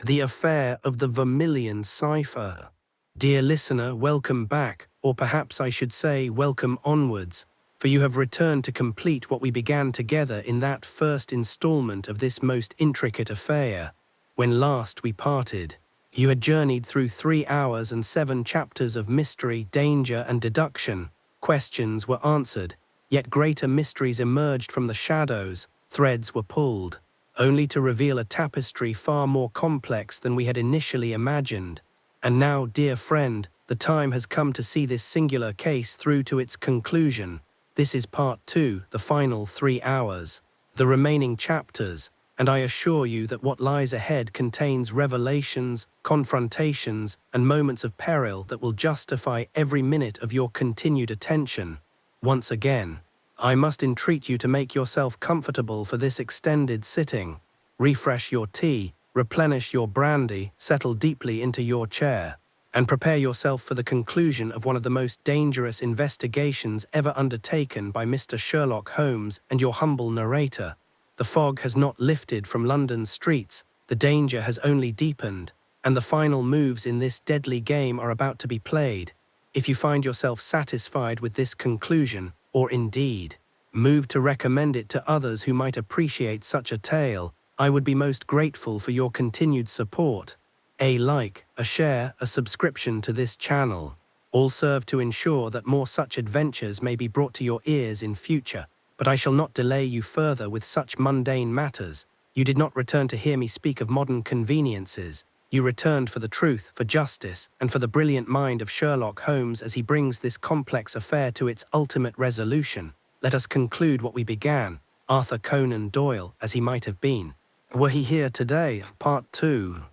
The affair of the Vermilion Cipher. Dear listener, welcome back, or perhaps I should say welcome onwards, for you have returned to complete what we began together in that first installment of this most intricate affair. When last we parted, you had journeyed through 3 hours and 7 chapters of mystery, danger, and deduction. Questions were answered, yet greater mysteries emerged from the shadows, threads were pulled, only to reveal a tapestry far more complex than we had initially imagined. And now, dear friend, the time has come to see this singular case through to its conclusion. This is part 2, the final 3 hours, the remaining chapters, and I assure you that what lies ahead contains revelations, confrontations, and moments of peril that will justify every minute of your continued attention. Once again, I must entreat you to make yourself comfortable for this extended sitting. Refresh your tea, replenish your brandy, settle deeply into your chair, and prepare yourself for the conclusion of one of the most dangerous investigations ever undertaken by Mr. Sherlock Holmes and your humble narrator. The fog has not lifted from London's streets, the danger has only deepened, and the final moves in this deadly game are about to be played. If you find yourself satisfied with this conclusion, or indeed moved to recommend it to others who might appreciate such a tale, I would be most grateful for your continued support. A like, a share, a subscription to this channel, all serve to ensure that more such adventures may be brought to your ears in future. But I shall not delay you further with such mundane matters. You did not return to hear me speak of modern conveniences. You returned for the truth, for justice, and for the brilliant mind of Sherlock Holmes as he brings this complex affair to its ultimate resolution. Let us conclude what we began. Arthur Conan Doyle, as he might have been, were he here today. Part 2.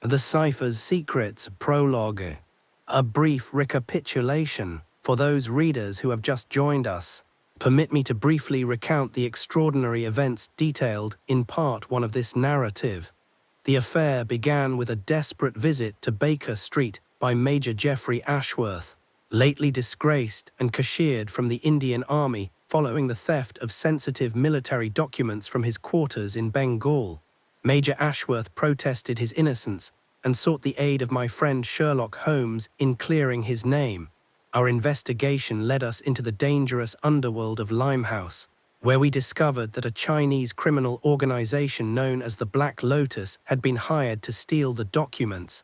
The Cipher's Secrets, Prologue. A brief recapitulation for those readers who have just joined us. Permit me to briefly recount the extraordinary events detailed in Part 1 of this narrative. The affair began with a desperate visit to Baker Street by Major Geoffrey Ashworth, lately disgraced and cashiered from the Indian Army following the theft of sensitive military documents from his quarters in Bengal. Major Ashworth protested his innocence and sought the aid of my friend Sherlock Holmes in clearing his name. Our investigation led us into the dangerous underworld of Limehouse, where we discovered that a Chinese criminal organization known as the Black Lotus had been hired to steal the documents.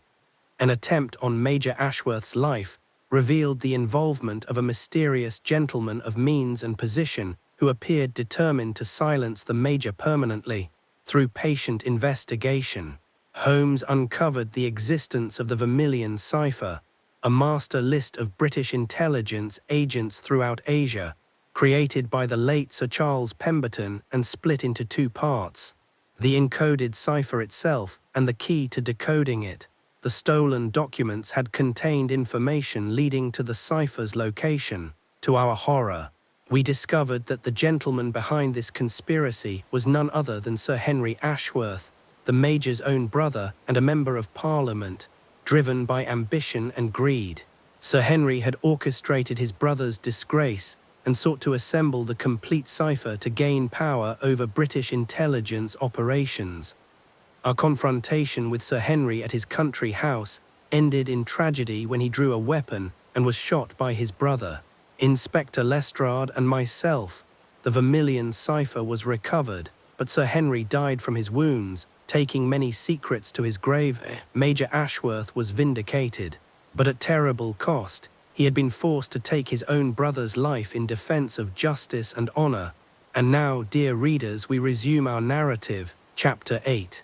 An attempt on Major Ashworth's life revealed the involvement of a mysterious gentleman of means and position who appeared determined to silence the Major permanently. Through patient investigation, Holmes uncovered the existence of the Vermilion Cipher, a master list of British intelligence agents throughout Asia, created by the late Sir Charles Pemberton and split into 2 parts. The encoded cipher itself and the key to decoding it. The stolen documents had contained information leading to the cipher's location. To our horror, we discovered that the gentleman behind this conspiracy was none other than Sir Henry Ashworth, the Major's own brother and a member of Parliament, driven by ambition and greed. Sir Henry had orchestrated his brother's disgrace and sought to assemble the complete cipher to gain power over British intelligence operations. Our confrontation with Sir Henry at his country house ended in tragedy when he drew a weapon and was shot by his brother, Inspector Lestrade, and myself. The Vermilion Cipher was recovered, but Sir Henry died from his wounds, taking many secrets to his grave. Major Ashworth was vindicated, but at terrible cost. He had been forced to take his own brother's life in defense of justice and honor. And now, dear readers, we resume our narrative, Chapter 8.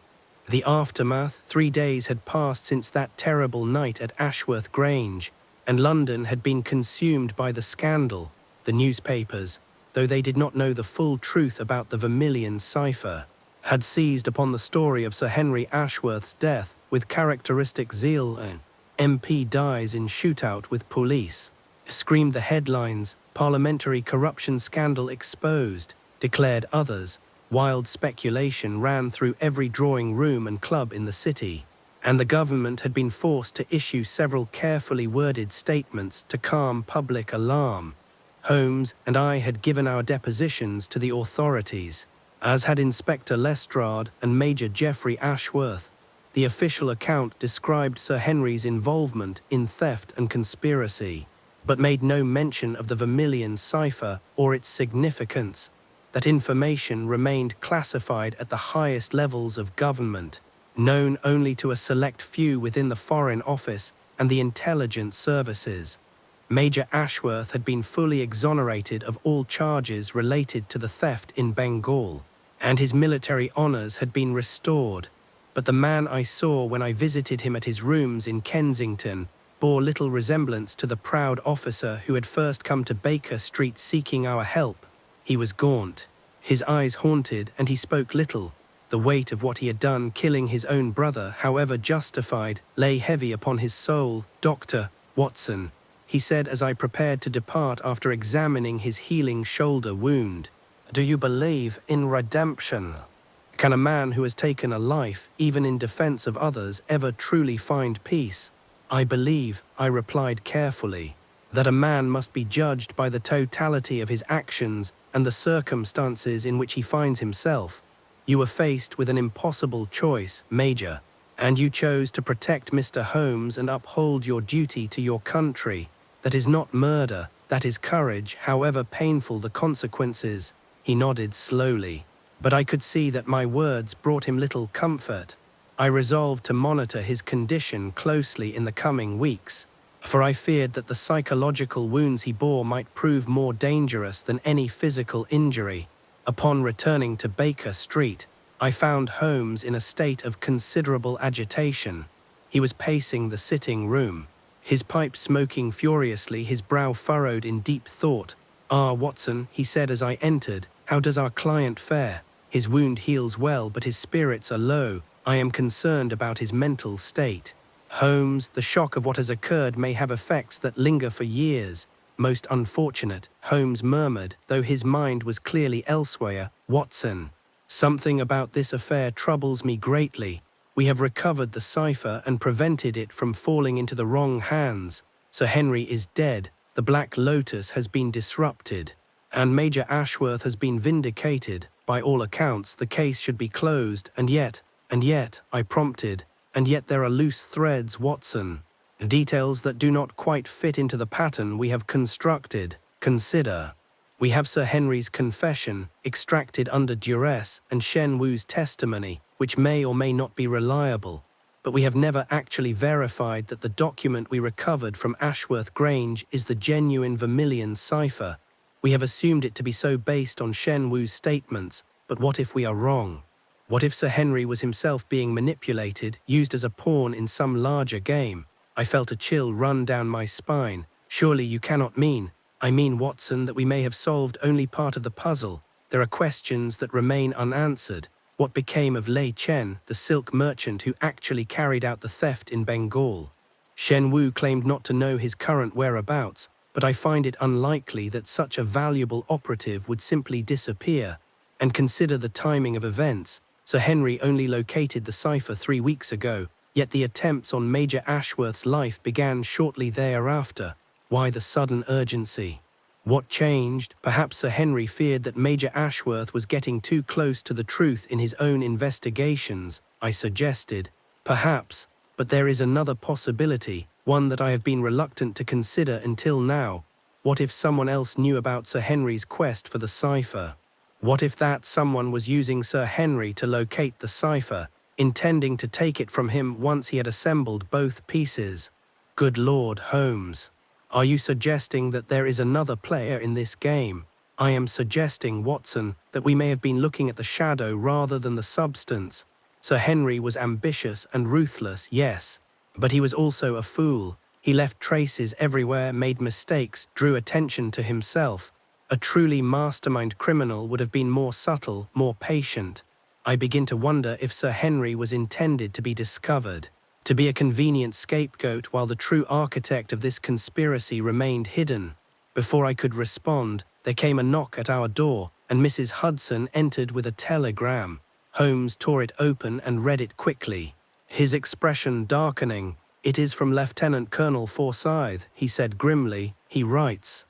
The aftermath. 3 days had passed since that terrible night at Ashworth Grange, and London had been consumed by the scandal. The newspapers, though they did not know the full truth about the Vermilion Cipher, had seized upon the story of Sir Henry Ashworth's death with characteristic zeal. MP dies in shootout with police, screamed the headlines. Parliamentary corruption scandal exposed, declared others. Wild speculation ran through every drawing room and club in the city, and the government had been forced to issue several carefully worded statements to calm public alarm. Holmes and I had given our depositions to the authorities, as had Inspector Lestrade and Major Geoffrey Ashworth. The official account described Sir Henry's involvement in theft and conspiracy, but made no mention of the Vermilion Cipher or its significance. That information remained classified at the highest levels of government, known only to a select few within the Foreign Office and the intelligence services. Major Ashworth had been fully exonerated of all charges related to the theft in Bengal, and his military honors had been restored. But the man I saw when I visited him at his rooms in Kensington bore little resemblance to the proud officer who had first come to Baker Street seeking our help. He was gaunt, his eyes haunted, and he spoke little. The weight of what he had done, killing his own brother, however justified, lay heavy upon his soul. "Dr. Watson," he said as I prepared to depart after examining his healing shoulder wound, "do you believe in redemption? Can a man who has taken a life, even in defense of others, ever truly find peace?" "I believe," I replied carefully, "that a man must be judged by the totality of his actions and the circumstances in which he finds himself. You were faced with an impossible choice, Major, and you chose to protect Mr. Holmes and uphold your duty to your country. That is not murder, that is courage, however painful the consequences." He nodded slowly, but I could see that my words brought him little comfort. I resolved to monitor his condition closely in the coming weeks, for I feared that the psychological wounds he bore might prove more dangerous than any physical injury. Upon returning to Baker Street, I found Holmes in a state of considerable agitation. He was pacing the sitting room, his pipe smoking furiously, his brow furrowed in deep thought. "Ah, Watson," he said as I entered, "how does our client fare? His wound heals well, but his spirits are low. I am concerned about his mental state." "Holmes, the shock of what has occurred may have effects that linger for years. Most unfortunate," Holmes murmured, though his mind was clearly elsewhere. "Watson, something about this affair troubles me greatly. We have recovered the cipher and prevented it from falling into the wrong hands. Sir Henry is dead, the Black Lotus has been disrupted, and Major Ashworth has been vindicated. By all accounts, the case should be closed, and yet, I prompted, "And yet there are loose threads, Watson. Details that do not quite fit into the pattern we have constructed. Consider. We have Sir Henry's confession, extracted under duress, and Shen Wu's testimony, which may or may not be reliable. But we have never actually verified that the document we recovered from Ashworth Grange is the genuine Vermilion Cipher. We have assumed it to be so based on Shen Wu's statements, but what if we are wrong? What if Sir Henry was himself being manipulated, used as a pawn in some larger game?" I felt a chill run down my spine. "Surely you cannot mean—" "I mean, Watson, that we may have solved only part of the puzzle. There are questions that remain unanswered. What became of Lei Chen, the silk merchant who actually carried out the theft in Bengal? Shen Wu claimed not to know his current whereabouts, but I find it unlikely that such a valuable operative would simply disappear. And consider the timing of events. Sir Henry only located the cipher 3 weeks ago, yet the attempts on Major Ashworth's life began shortly thereafter. Why the sudden urgency? What changed? Perhaps Sir Henry feared that Major Ashworth was getting too close to the truth in his own investigations, I suggested. Perhaps, but there is another possibility, one that I have been reluctant to consider until now. What if someone else knew about Sir Henry's quest for the cipher? What if that someone was using Sir Henry to locate the cipher, intending to take it from him once he had assembled both pieces? Good Lord, Holmes. Are you suggesting that there is another player in this game? I am suggesting, Watson, that we may have been looking at the shadow rather than the substance. Sir Henry was ambitious and ruthless, yes, but he was also a fool. He left traces everywhere, made mistakes, drew attention to himself. A truly mastermind criminal would have been more subtle, more patient. I begin to wonder if Sir Henry was intended to be discovered, to be a convenient scapegoat while the true architect of this conspiracy remained hidden. Before I could respond, there came a knock at our door, and Mrs. Hudson entered with a telegram. Holmes tore it open and read it quickly, his expression darkening. "It is from Lieutenant Colonel Forsyth," he said grimly. He writes,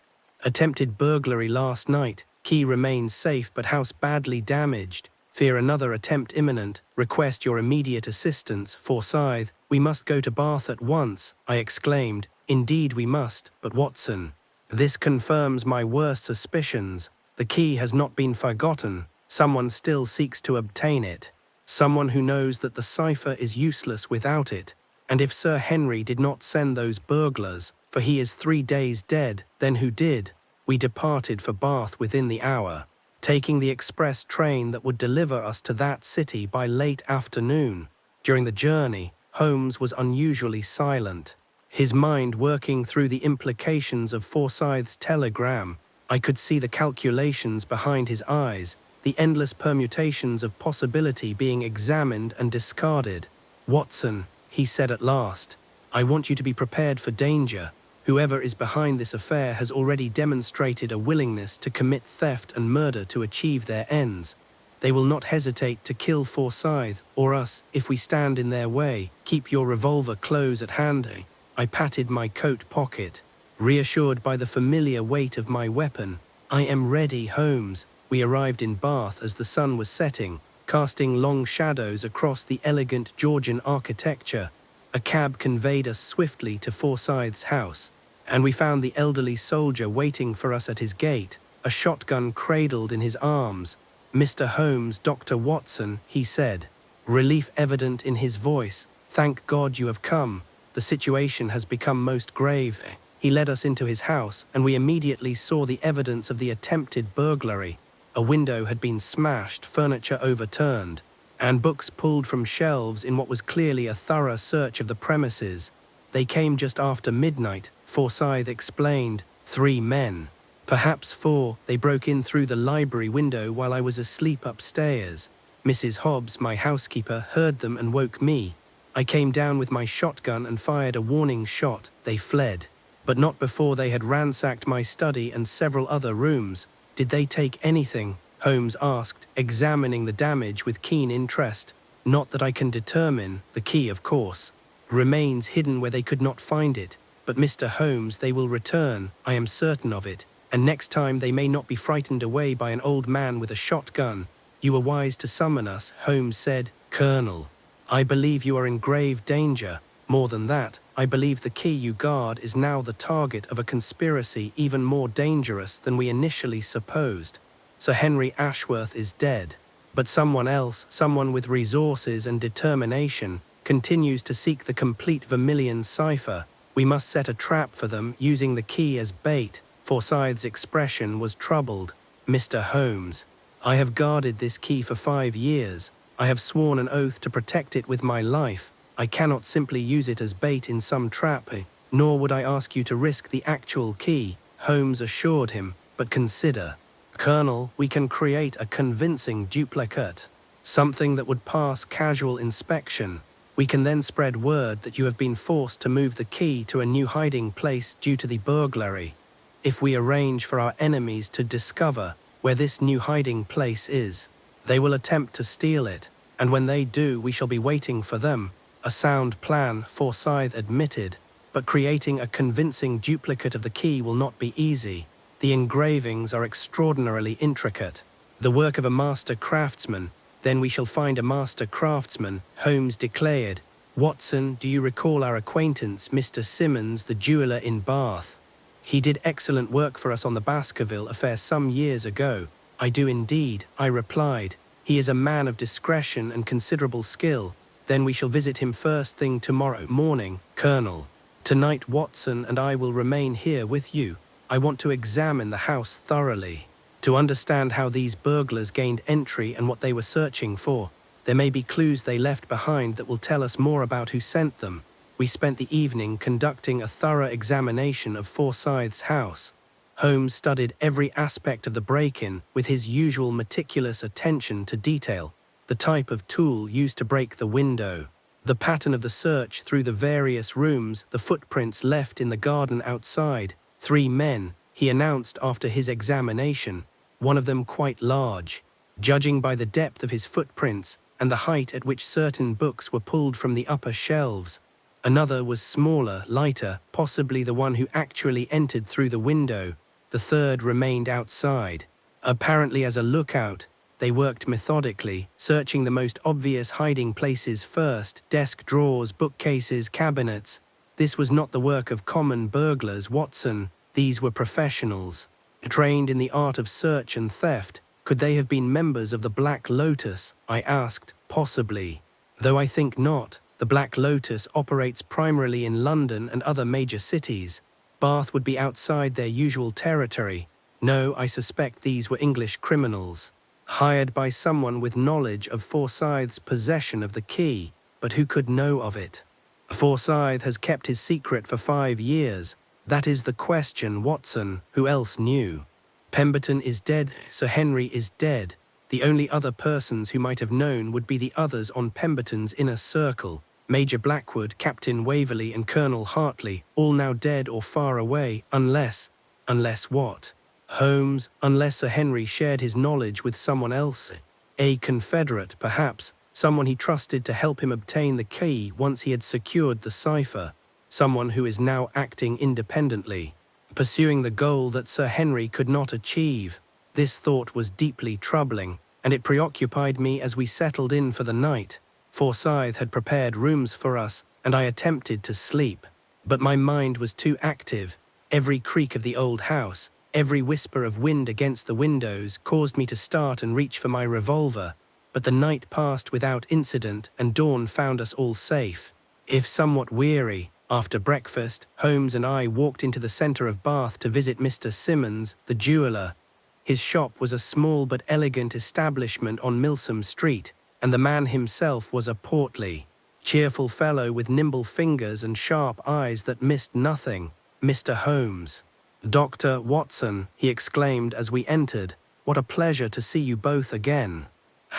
"Attempted burglary last night. Key remains safe but house badly damaged. Fear another attempt imminent. Request your immediate assistance. Forsyth, we must go to Bath at once, I exclaimed. Indeed we must, but Watson. This confirms my worst suspicions. The key has not been forgotten. Someone still seeks to obtain it. Someone who knows that the cipher is useless without it. And if Sir Henry did not send those burglars, for he is 3 days dead, then who did? We departed for Bath within the hour, taking the express train that would deliver us to that city by late afternoon. During the journey, Holmes was unusually silent, his mind working through the implications of Forsyth's telegram. I could see the calculations behind his eyes, the endless permutations of possibility being examined and discarded. Watson, he said at last, I want you to be prepared for danger. Whoever is behind this affair has already demonstrated a willingness to commit theft and murder to achieve their ends. They will not hesitate to kill Forsyth or us if we stand in their way. Keep your revolver close at hand. I patted my coat pocket, reassured by the familiar weight of my weapon. I am ready, Holmes. We arrived in Bath as the sun was setting, casting long shadows across the elegant Georgian architecture. A cab conveyed us swiftly to Forsyth's house, and we found the elderly soldier waiting for us at his gate, a shotgun cradled in his arms. Mr. Holmes, Dr. Watson, he said, relief evident in his voice. Thank God you have come. The situation has become most grave. He led us into his house, and we immediately saw the evidence of the attempted burglary. A window had been smashed, furniture overturned, and books pulled from shelves in what was clearly a thorough search of the premises. They came just after midnight, Forsyth explained. 3 men. Perhaps 4. They broke in through the library window while I was asleep upstairs. Mrs. Hobbs, my housekeeper, heard them and woke me. I came down with my shotgun and fired a warning shot. They fled. But not before they had ransacked my study and several other rooms. Did they take anything? Holmes asked, examining the damage with keen interest. Not that I can determine. The key, of course, remains hidden where they could not find it. But Mr. Holmes, they will return, I am certain of it. And next time they may not be frightened away by an old man with a shotgun. You were wise to summon us, Holmes said. Colonel, I believe you are in grave danger. More than that, I believe the key you guard is now the target of a conspiracy even more dangerous than we initially supposed. Sir Henry Ashworth is dead, but someone else, someone with resources and determination, continues to seek the complete Vermilion Cipher. We must set a trap for them, using the key as bait. Forsyth's expression was troubled. Mr. Holmes, I have guarded this key for 5 years. I have sworn an oath to protect it with my life. I cannot simply use it as bait in some trap, nor would I ask you to risk the actual key, Holmes assured him. But consider, Colonel, we can create a convincing duplicate, something that would pass casual inspection. We can then spread word that you have been forced to move the key to a new hiding place due to the burglary. If we arrange for our enemies to discover where this new hiding place is, they will attempt to steal it, and when they do, we shall be waiting for them. A sound plan, Forsyth admitted, but creating a convincing duplicate of the key will not be easy. The engravings are extraordinarily intricate, the work of a master craftsman. Then we shall find a master craftsman, Holmes declared. Watson, do you recall our acquaintance, Mr. Simmons, the jeweller in Bath? He did excellent work for us on the Baskerville affair some years ago. I do indeed, I replied. He is a man of discretion and considerable skill. Then we shall visit him first thing tomorrow morning, Colonel. Tonight Watson and I will remain here with you. I want to examine the house thoroughly, to understand how these burglars gained entry and what they were searching for. There may be clues they left behind that will tell us more about who sent them. We spent the evening conducting a thorough examination of Forsyth's house. Holmes studied every aspect of the break-in with his usual meticulous attention to detail. The type of tool used to break the window, the pattern of the search through the various rooms, the footprints left in the garden outside. 3 men, he announced after his examination, one of them quite large, judging by the depth of his footprints and the height at which certain books were pulled from the upper shelves. Another was smaller, lighter, possibly the one who actually entered through the window. The third remained outside, apparently as a lookout. They worked methodically, searching the most obvious hiding places first: desk drawers, bookcases, cabinets. This was not the work of common burglars, Watson. These were professionals, trained in the art of search and theft. Could they have been members of the Black Lotus? I asked. Possibly. Though I think not. The Black Lotus operates primarily in London and other major cities. Bath would be outside their usual territory. No, I suspect these were English criminals, hired by someone with knowledge of Forsyth's possession of the key, but who could know of it? Forsyth has kept his secret for 5 years. That is the question, Watson. Who else knew? Pemberton is dead. Sir Henry is dead. The only other persons who might have known would be the others on Pemberton's inner circle. Major Blackwood, Captain Waverley and Colonel Hartley, all now dead or far away, unless what? Holmes, unless Sir Henry shared his knowledge with someone else. A confederate, perhaps, someone he trusted to help him obtain the key once he had secured the cipher. Someone who is now acting independently, pursuing the goal that Sir Henry could not achieve. This thought was deeply troubling, and it preoccupied me as we settled in for the night. Forsyth had prepared rooms for us, and I attempted to sleep. But my mind was too active. Every creak of the old house, every whisper of wind against the windows caused me to start and reach for my revolver. But the night passed without incident, and dawn found us all safe. If somewhat weary, after breakfast, Holmes and I walked into the centre of Bath to visit Mr. Simmons, the jeweller. His shop was a small but elegant establishment on Milsom Street, and the man himself was a portly, cheerful fellow with nimble fingers and sharp eyes that missed nothing. Mr. Holmes. Dr. Watson, he exclaimed as we entered. What a pleasure to see you both again.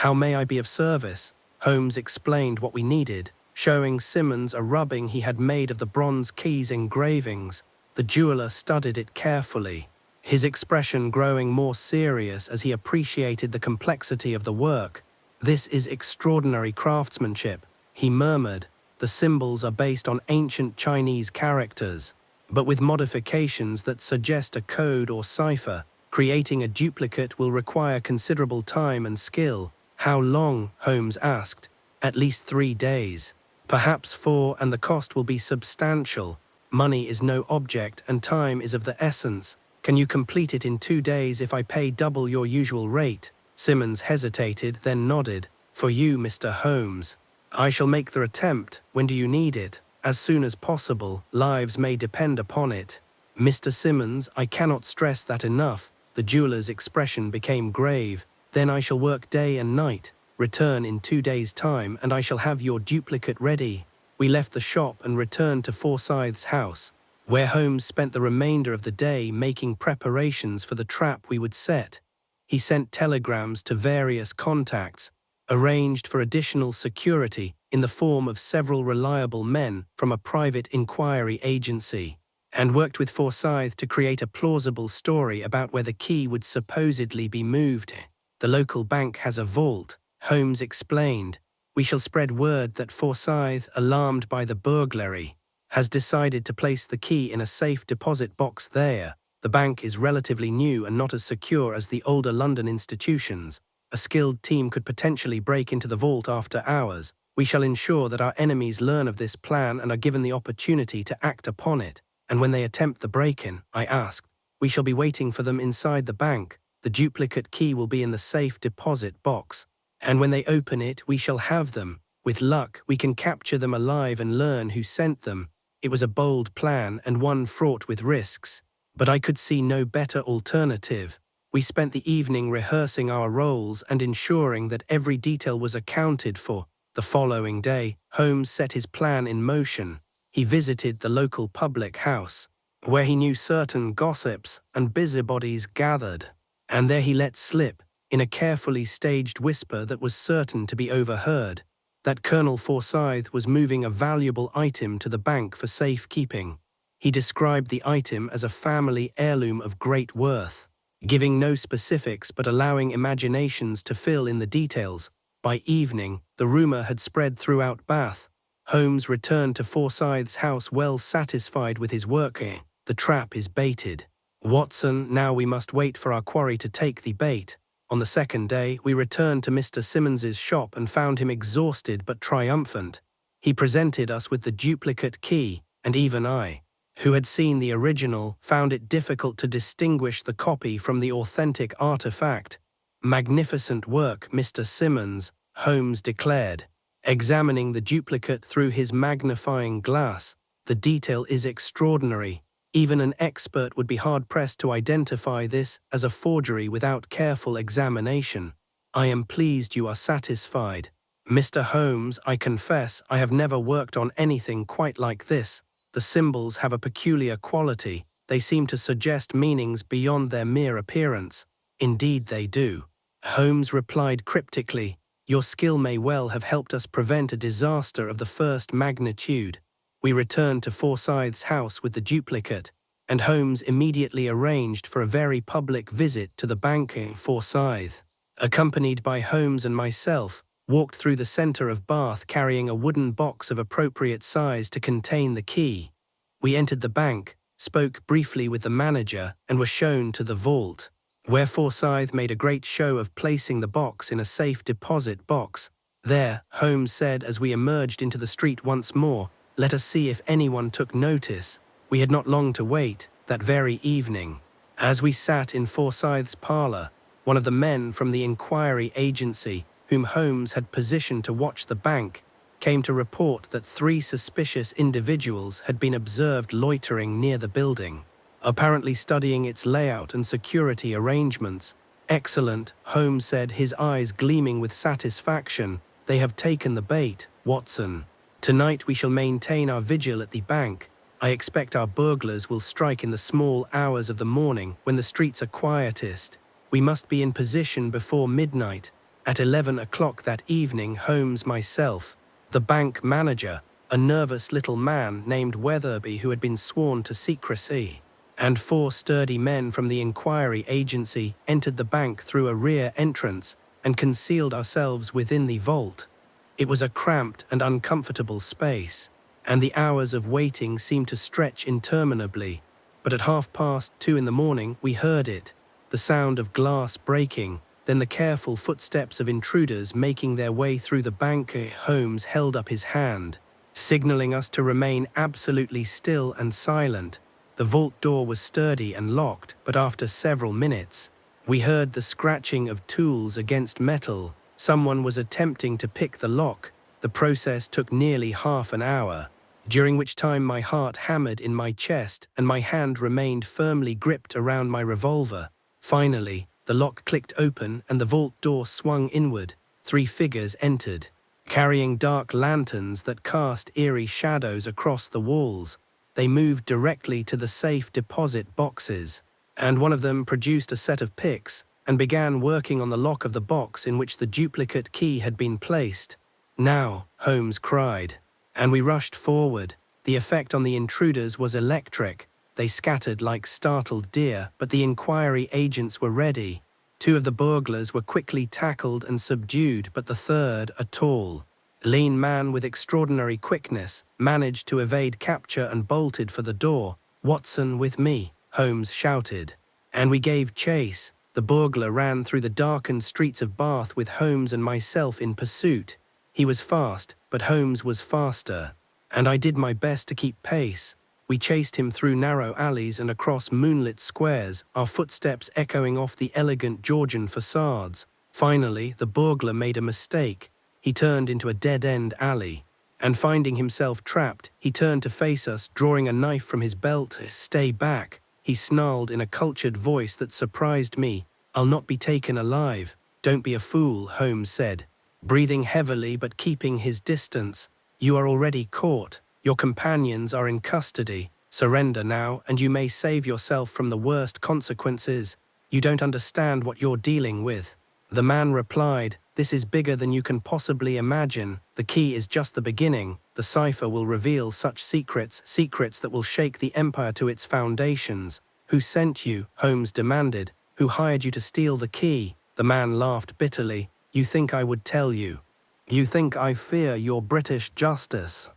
How may I be of service? Holmes explained what we needed, showing Simmons a rubbing he had made of the bronze key's engravings. The jeweller studied it carefully, his expression growing more serious as he appreciated the complexity of the work. This is extraordinary craftsmanship, he murmured. The symbols are based on ancient Chinese characters, but with modifications that suggest a code or cipher. Creating a duplicate will require considerable time and skill. How long? Holmes asked. At least 3 days. Perhaps 4, and the cost will be substantial. Money is no object, and time is of the essence. Can you complete it in 2 days if I pay double your usual rate? Simmons hesitated, then nodded. For you, Mr. Holmes. I shall make the attempt. When do you need it? As soon as possible. Lives may depend upon it. Mr. Simmons, I cannot stress that enough. The jeweller's expression became grave. Then I shall work day and night. Return in 2 days' time, and I shall have your duplicate ready. We left the shop and returned to Forsyth's house, where Holmes spent the remainder of the day making preparations for the trap we would set. He sent telegrams to various contacts, arranged for additional security in the form of several reliable men from a private inquiry agency, and worked with Forsyth to create a plausible story about where the key would supposedly be moved. The local bank has a vault, Holmes explained. We shall spread word that Forsyth, alarmed by the burglary, has decided to place the key in a safe deposit box there. The bank is relatively new and not as secure as the older London institutions. A skilled team could potentially break into the vault after hours. We shall ensure that our enemies learn of this plan and are given the opportunity to act upon it. And when they attempt the break-in, I asked, we shall be waiting for them inside the bank. The duplicate key will be in the safe deposit box. And when they open it, we shall have them. With luck, we can capture them alive and learn who sent them. It was a bold plan and one fraught with risks, but I could see no better alternative. We spent the evening rehearsing our roles and ensuring that every detail was accounted for. The following day, Holmes set his plan in motion. He visited the local public house, where he knew certain gossips and busybodies gathered, and there he let slip, in a carefully staged whisper that was certain to be overheard, that Colonel Forsyth was moving a valuable item to the bank for safekeeping. He described the item as a family heirloom of great worth, giving no specifics but allowing imaginations to fill in the details. By evening, the rumor had spread throughout Bath. Holmes returned to Forsyth's house well satisfied with his work. The trap is baited. Watson, now we must wait for our quarry to take the bait. On the second day, we returned to Mr. Simmons's shop and found him exhausted but triumphant. He presented us with the duplicate key, and even I, who had seen the original, found it difficult to distinguish the copy from the authentic artifact. "Magnificent work, Mr. Simmons," Holmes declared, examining the duplicate through his magnifying glass. "The detail is extraordinary. Even an expert would be hard-pressed to identify this as a forgery without careful examination. I am pleased you are satisfied. Mr. Holmes, I confess I have never worked on anything quite like this. The symbols have a peculiar quality. They seem to suggest meanings beyond their mere appearance." "Indeed they do," Holmes replied cryptically. "Your skill may well have helped us prevent a disaster of the first magnitude." We returned to Forsyth's house with the duplicate, and Holmes immediately arranged for a very public visit to the bank. Forsyth, accompanied by Holmes and myself, walked through the center of Bath carrying a wooden box of appropriate size to contain the key. We entered the bank, spoke briefly with the manager, and were shown to the vault, where Forsyth made a great show of placing the box in a safe deposit box. "There," Holmes said as we emerged into the street once more, "let us see if anyone took notice." We had not long to wait. That very evening, as we sat in Forsyth's parlor, one of the men from the inquiry agency, whom Holmes had positioned to watch the bank, came to report that 3 suspicious individuals had been observed loitering near the building, apparently studying its layout and security arrangements. "Excellent," Holmes said, his eyes gleaming with satisfaction. "They have taken the bait, Watson. Tonight we shall maintain our vigil at the bank. I expect our burglars will strike in the small hours of the morning when the streets are quietest. We must be in position before midnight." At 11 o'clock that evening, Holmes, myself, the bank manager, a nervous little man named Weatherby who had been sworn to secrecy, and 4 sturdy men from the inquiry agency entered the bank through a rear entrance and concealed ourselves within the vault. It was a cramped and uncomfortable space, and the hours of waiting seemed to stretch interminably. But at 2:30 in the morning we heard it, the sound of glass breaking, then the careful footsteps of intruders making their way through the bank. Holmes held up his hand, signaling us to remain absolutely still and silent. The vault door was sturdy and locked, but after several minutes, we heard the scratching of tools against metal. Someone was attempting to pick the lock. The process took nearly half an hour, during which time my heart hammered in my chest and my hand remained firmly gripped around my revolver. Finally, the lock clicked open and the vault door swung inward. 3 figures entered, carrying dark lanterns that cast eerie shadows across the walls. They moved directly to the safe deposit boxes, and one of them produced a set of picks and began working on the lock of the box in which the duplicate key had been placed. "Now," Holmes cried, and we rushed forward. The effect on the intruders was electric. They scattered like startled deer, but the inquiry agents were ready. 2 of the burglars were quickly tackled and subdued, but the third, a tall, lean man with extraordinary quickness, managed to evade capture and bolted for the door. "Watson with me," Holmes shouted, and we gave chase. The burglar ran through the darkened streets of Bath with Holmes and myself in pursuit. He was fast, but Holmes was faster, and I did my best to keep pace. We chased him through narrow alleys and across moonlit squares, our footsteps echoing off the elegant Georgian facades. Finally, the burglar made a mistake. He turned into a dead-end alley, and finding himself trapped, he turned to face us, drawing a knife from his belt. "Stay back," he snarled in a cultured voice that surprised me. "I'll not be taken alive." "Don't be a fool," Holmes said, breathing heavily but keeping his distance. "You are already caught. Your companions are in custody. Surrender now, and you may save yourself from the worst consequences. You don't understand what you're dealing with." The man replied, "This is bigger than you can possibly imagine. The key is just the beginning. The cipher will reveal such secrets that will shake the empire to its foundations." "Who sent you?" Holmes demanded. "Who hired you to steal the key?" The man laughed bitterly. "You think I would tell you? You think I fear your British justice?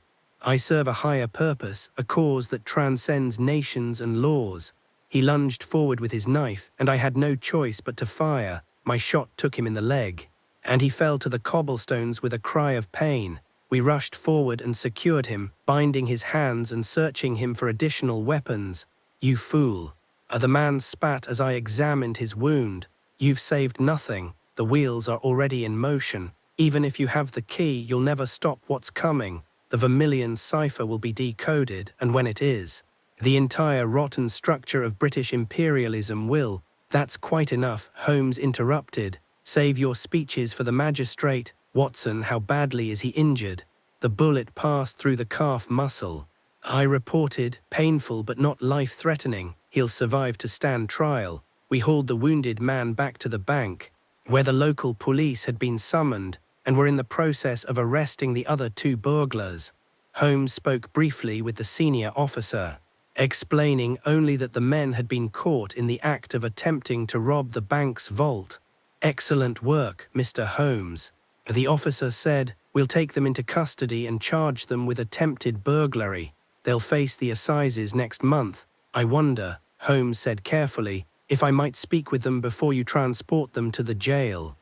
I serve a higher purpose, a cause that transcends nations and laws." He lunged forward with his knife, and I had no choice but to fire. My shot took him in the leg, and he fell to the cobblestones with a cry of pain. We rushed forward and secured him, binding his hands and searching him for additional weapons. "You fool!" The man spat as I examined his wound. "You've saved nothing. The wheels are already in motion. Even if you have the key, you'll never stop what's coming. The Vermilion Cipher will be decoded, and when it is, the entire rotten structure of British imperialism will—" "That's quite enough," Holmes interrupted. "Save your speeches for the magistrate. Watson, how badly is he injured?" "The bullet passed through the calf muscle," I reported. "Painful but not life-threatening. He'll survive to stand trial." We hauled the wounded man back to the bank, where the local police had been summoned and were in the process of arresting the other 2 burglars. Holmes spoke briefly with the senior officer, explaining only that the men had been caught in the act of attempting to rob the bank's vault. "Excellent work, Mr. Holmes," the officer said. "We'll take them into custody and charge them with attempted burglary. They'll face the assizes next month." "I wonder," Holmes said carefully, "if I might speak with them before you transport them to the jail.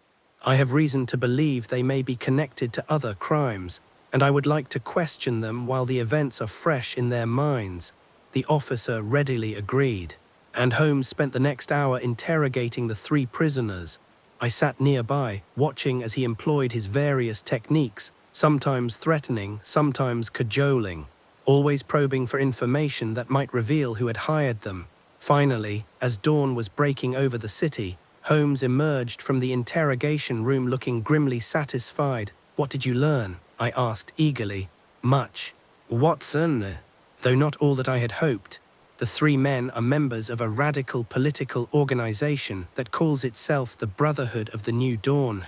I have reason to believe they may be connected to other crimes, and I would like to question them while the events are fresh in their minds." The officer readily agreed, and Holmes spent the next hour interrogating the 3 prisoners. I sat nearby, watching as he employed his various techniques, sometimes threatening, sometimes cajoling, always probing for information that might reveal who had hired them. Finally, as dawn was breaking over the city, Holmes emerged from the interrogation room looking grimly satisfied. "What did you learn?" I asked eagerly. "Much, Watson, though not all that I had hoped. The 3 men are members of a radical political organization that calls itself the Brotherhood of the New Dawn.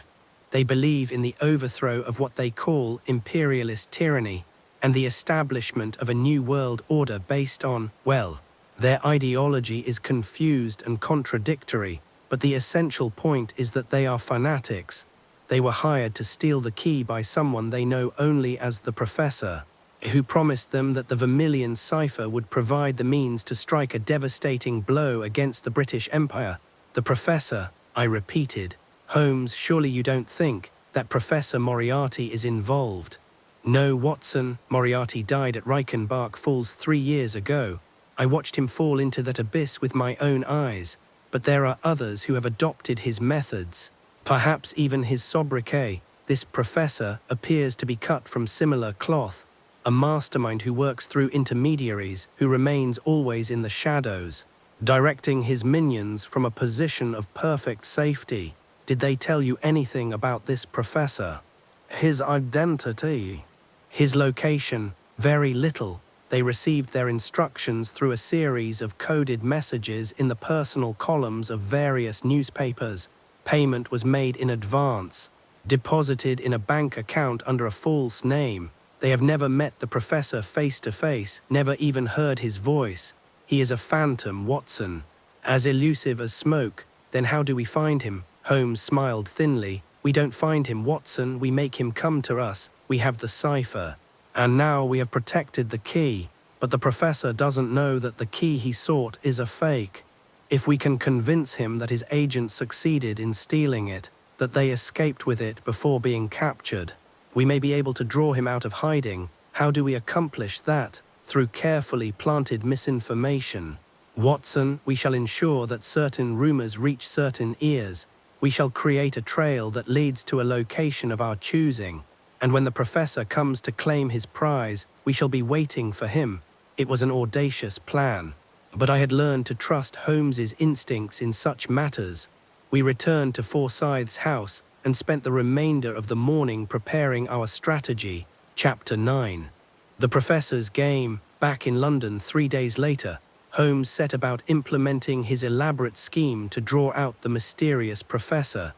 They believe in the overthrow of what they call imperialist tyranny and the establishment of a new world order based on, well, their ideology is confused and contradictory, but the essential point is that they are fanatics. They were hired to steal the key by someone they know only as the Professor, who promised them that the Vermilion Cipher would provide the means to strike a devastating blow against the British Empire." "The Professor," I repeated. "Holmes, surely you don't think that Professor Moriarty is involved?" "No, Watson. Moriarty died at Reichenbach Falls 3 years ago. I watched him fall into that abyss with my own eyes. But there are others who have adopted his methods, perhaps even his sobriquet. This professor appears to be cut from similar cloth, a mastermind who works through intermediaries, who remains always in the shadows, directing his minions from a position of perfect safety." "Did they tell you anything about this professor?" "His identity, his location, very little. They received their instructions through a series of coded messages in the personal columns of various newspapers. Payment was made in advance, deposited in a bank account under a false name. They have never met the professor face to face, never even heard his voice. He is a phantom, Watson, as elusive as smoke." "Then how do we find him?" Holmes smiled thinly. "We don't find him, Watson. We make him come to us. We have the cipher. And now we have protected the key, but the professor doesn't know that the key he sought is a fake. If we can convince him that his agents succeeded in stealing it, that they escaped with it before being captured, we may be able to draw him out of hiding. How do we accomplish that? Through carefully planted misinformation. Watson, we shall ensure that certain rumors reach certain ears. We shall create a trail that leads to a location of our choosing. And when the professor comes to claim his prize, we shall be waiting for him." It was an audacious plan, but I had learned to trust Holmes's instincts in such matters. We returned to Forsyth's house and spent the remainder of the morning preparing our strategy. Chapter 9. The Professor's Game. Back in London 3 days later, Holmes set about implementing his elaborate scheme to draw out the mysterious professor.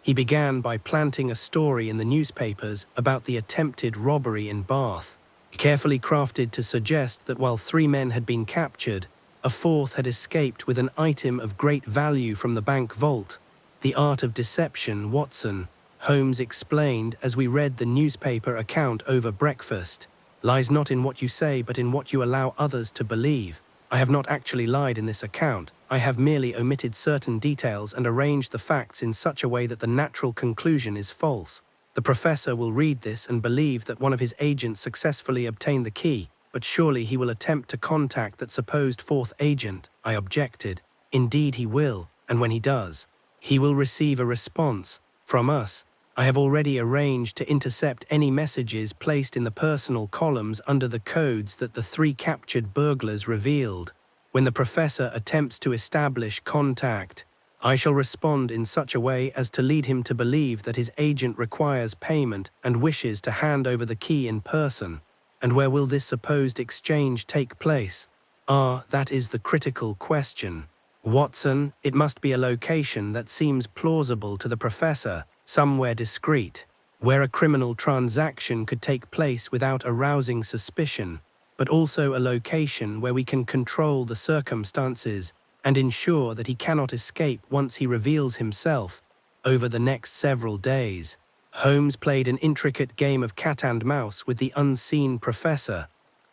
He began by planting a story in the newspapers about the attempted robbery in Bath, carefully crafted to suggest that while 3 men had been captured, a 4th had escaped with an item of great value from the bank vault. "The art of deception, Watson," Holmes explained as we read the newspaper account over breakfast, "lies not in what you say but in what you allow others to believe. I have not actually lied in this account. I have merely omitted certain details and arranged the facts in such a way that the natural conclusion is false. The professor will read this and believe that one of his agents successfully obtained the key, but surely he will attempt to contact that supposed fourth agent. I objected. Indeed he will, and when he does, he will receive a response from us. I have already arranged to intercept any messages placed in the personal columns under the codes that the 3 captured burglars revealed. When the professor attempts to establish contact, I shall respond in such a way as to lead him to believe that his agent requires payment and wishes to hand over the key in person. And where will this supposed exchange take place? That is the critical question. Watson, it must be a location that seems plausible to the professor, somewhere discreet, where a criminal transaction could take place without arousing suspicion, but also a location where we can control the circumstances and ensure that he cannot escape once he reveals himself. Over the next several days, Holmes played an intricate game of cat and mouse with the unseen professor.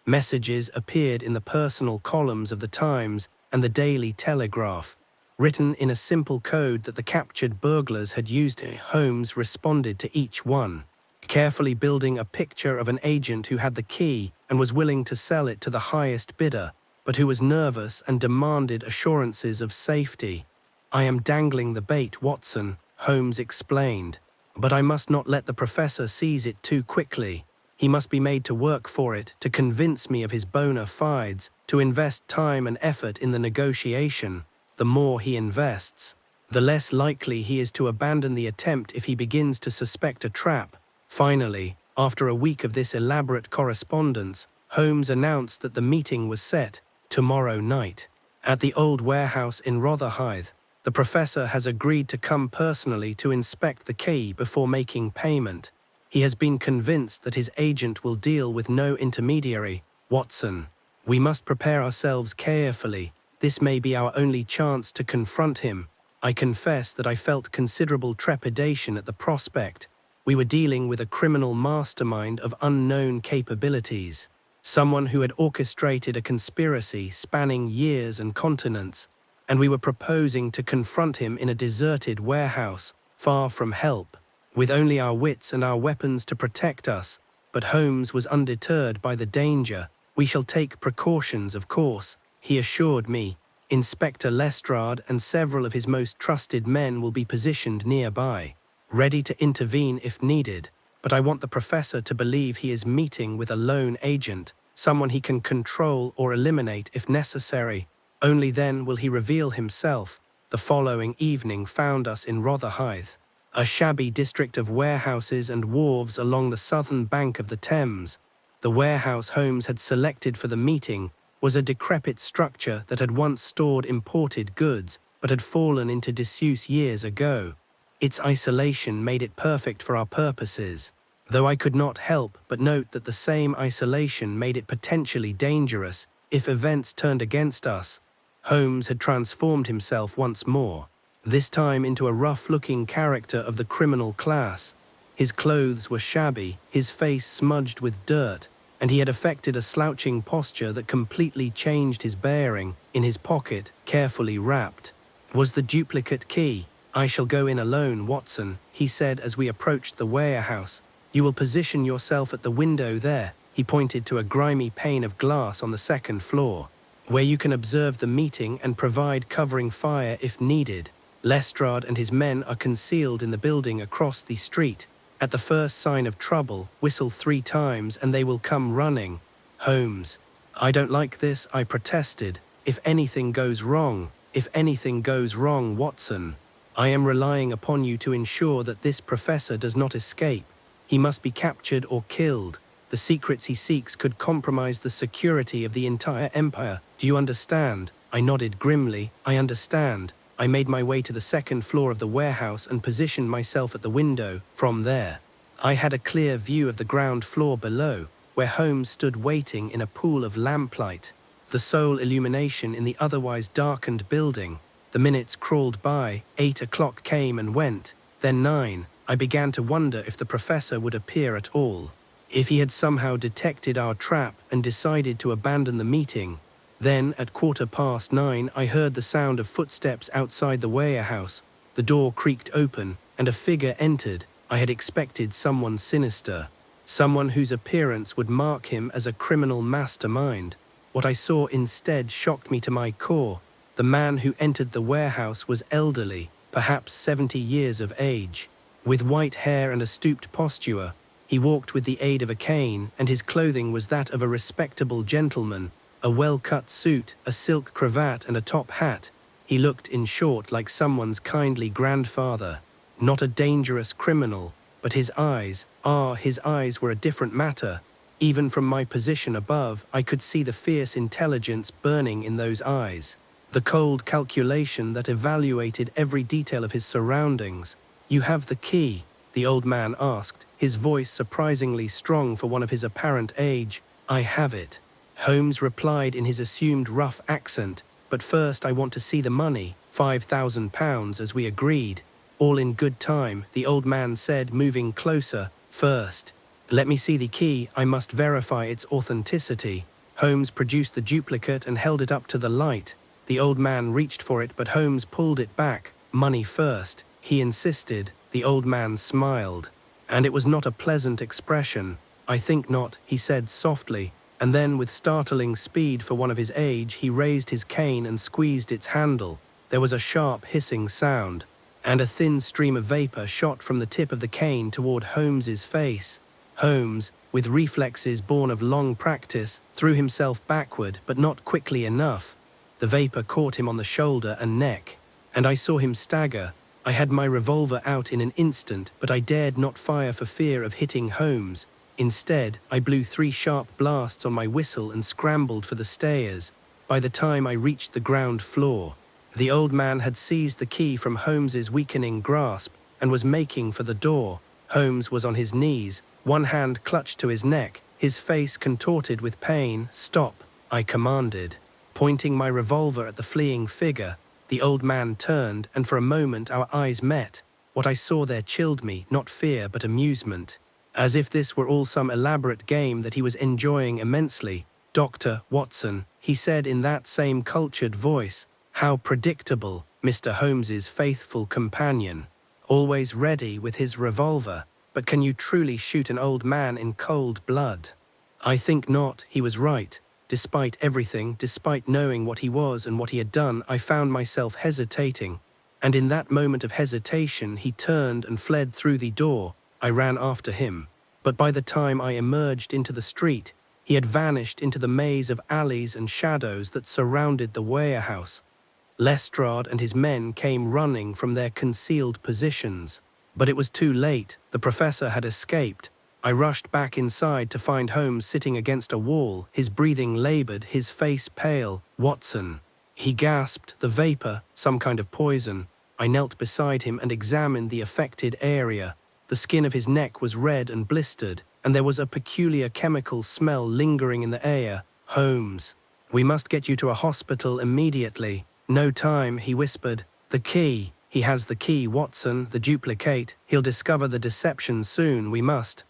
Messages appeared in the personal columns of the Times and the Daily Telegraph, written in a simple code that the captured burglars had used. Holmes responded to each one, carefully building a picture of an agent who had the key and was willing to sell it to the highest bidder, but who was nervous and demanded assurances of safety. "I am dangling the bait, Watson," Holmes explained, "but I must not let the professor seize it too quickly. He must be made to work for it, to convince me of his bona fides, to invest time and effort in the negotiation. The more he invests, the less likely he is to abandon the attempt if he begins to suspect a trap." Finally, after a week of this elaborate correspondence, Holmes announced that the meeting was set tomorrow night at the old warehouse in Rotherhithe. The professor has agreed to come personally to inspect the key before making payment. He has been convinced that his agent will deal with no intermediary. Watson, we must prepare ourselves carefully. This may be our only chance to confront him. I confess that I felt considerable trepidation at the prospect. We were dealing with a criminal mastermind of unknown capabilities, someone who had orchestrated a conspiracy spanning years and continents, and we were proposing to confront him in a deserted warehouse, far from help, with only our wits and our weapons to protect us. But Holmes was undeterred by the danger. "We shall take precautions, of course," he assured me. "Inspector Lestrade and several of his most trusted men will be positioned nearby, ready to intervene if needed. But I want the professor to believe he is meeting with a lone agent, someone he can control or eliminate if necessary. Only then will he reveal himself." The following evening found us in Rotherhithe, a shabby district of warehouses and wharves along the southern bank of the Thames. The warehouse Holmes had selected for the meeting was a decrepit structure that had once stored imported goods but had fallen into disuse years ago. Its isolation made it perfect for our purposes, though I could not help but note that the same isolation made it potentially dangerous if events turned against us. Holmes had transformed himself once more, this time into a rough-looking character of the criminal class. His clothes were shabby, his face smudged with dirt, and he had affected a slouching posture that completely changed his bearing. In his pocket, carefully wrapped, was the duplicate key. "I shall go in alone, Watson," he said as we approached the warehouse. "You will position yourself at the window there." He pointed to a grimy pane of glass on the second floor, "where you can observe the meeting and provide covering fire if needed. Lestrade and his men are concealed in the building across the street. At the first sign of trouble, whistle 3 times and they will come running." "Holmes, I don't like this," I protested. If anything goes wrong, Watson, I am relying upon you to ensure that this professor does not escape. He must be captured or killed. The secrets he seeks could compromise the security of the entire empire. Do you understand?" I nodded grimly. "I understand." I made my way to the second floor of the warehouse and positioned myself at the window. From there, I had a clear view of the ground floor below, where Holmes stood waiting in a pool of lamplight, the sole illumination in the otherwise darkened building. The minutes crawled by. 8 o'clock came and went, then 9. I began to wonder if the professor would appear at all, if he had somehow detected our trap and decided to abandon the meeting. Then, at 9:15, I heard the sound of footsteps outside the warehouse. The door creaked open, and a figure entered. I had expected someone sinister, someone whose appearance would mark him as a criminal mastermind. What I saw instead shocked me to my core. The man who entered the warehouse was elderly, perhaps 70 years of age. With white hair and a stooped posture, he walked with the aid of a cane, and his clothing was that of a respectable gentleman. A well-cut suit, a silk cravat and a top hat. He looked, in short, like someone's kindly grandfather. Not a dangerous criminal, but his eyes were a different matter. Even from my position above, I could see the fierce intelligence burning in those eyes. The cold calculation that evaluated every detail of his surroundings. "You have the key?" the old man asked, his voice surprisingly strong for one of his apparent age. "I have it," Holmes replied in his assumed rough accent. "But first I want to see the money, £5,000 as we agreed." "All in good time," the old man said, moving closer. "First, let me see the key. I must verify its authenticity." Holmes produced the duplicate and held it up to the light. The old man reached for it, but Holmes pulled it back. "Money first," he insisted. The old man smiled, and it was not a pleasant expression. "I think not," he said softly. And then, with startling speed for one of his age, he raised his cane and squeezed its handle. There was a sharp hissing sound, and a thin stream of vapor shot from the tip of the cane toward Holmes's face. Holmes, with reflexes born of long practice, threw himself backward, but not quickly enough. The vapor caught him on the shoulder and neck, and I saw him stagger. I had my revolver out in an instant, but I dared not fire for fear of hitting Holmes. Instead, I blew 3 sharp blasts on my whistle and scrambled for the stairs. By the time I reached the ground floor, the old man had seized the key from Holmes's weakening grasp and was making for the door. Holmes was on his knees, one hand clutched to his neck, his face contorted with pain. "Stop," I commanded, pointing my revolver at the fleeing figure. The old man turned, and for a moment our eyes met. What I saw there chilled me, not fear but amusement. As if this were all some elaborate game that he was enjoying immensely. "Dr. Watson," he said in that same cultured voice. How predictable, Mr. Holmes's faithful companion. Always ready with his revolver. But can you truly shoot an old man in cold blood? I think not. He was right. Despite everything, despite knowing what he was and what he had done, I found myself hesitating. And in that moment of hesitation, he turned and fled through the door. I ran after him. But by the time I emerged into the street, he had vanished into the maze of alleys and shadows that surrounded the warehouse. Lestrade and his men came running from their concealed positions. But it was too late. The professor had escaped. I rushed back inside to find Holmes sitting against a wall, his breathing labored, his face pale. "Watson," he gasped, "the vapor, some kind of poison." I knelt beside him and examined the affected area. The skin of his neck was red and blistered, and there was a peculiar chemical smell lingering in the air. "Holmes, we must get you to a hospital immediately." "No time," he whispered. "The key. He has the key, Watson, the duplicate. He'll discover the deception soon. We must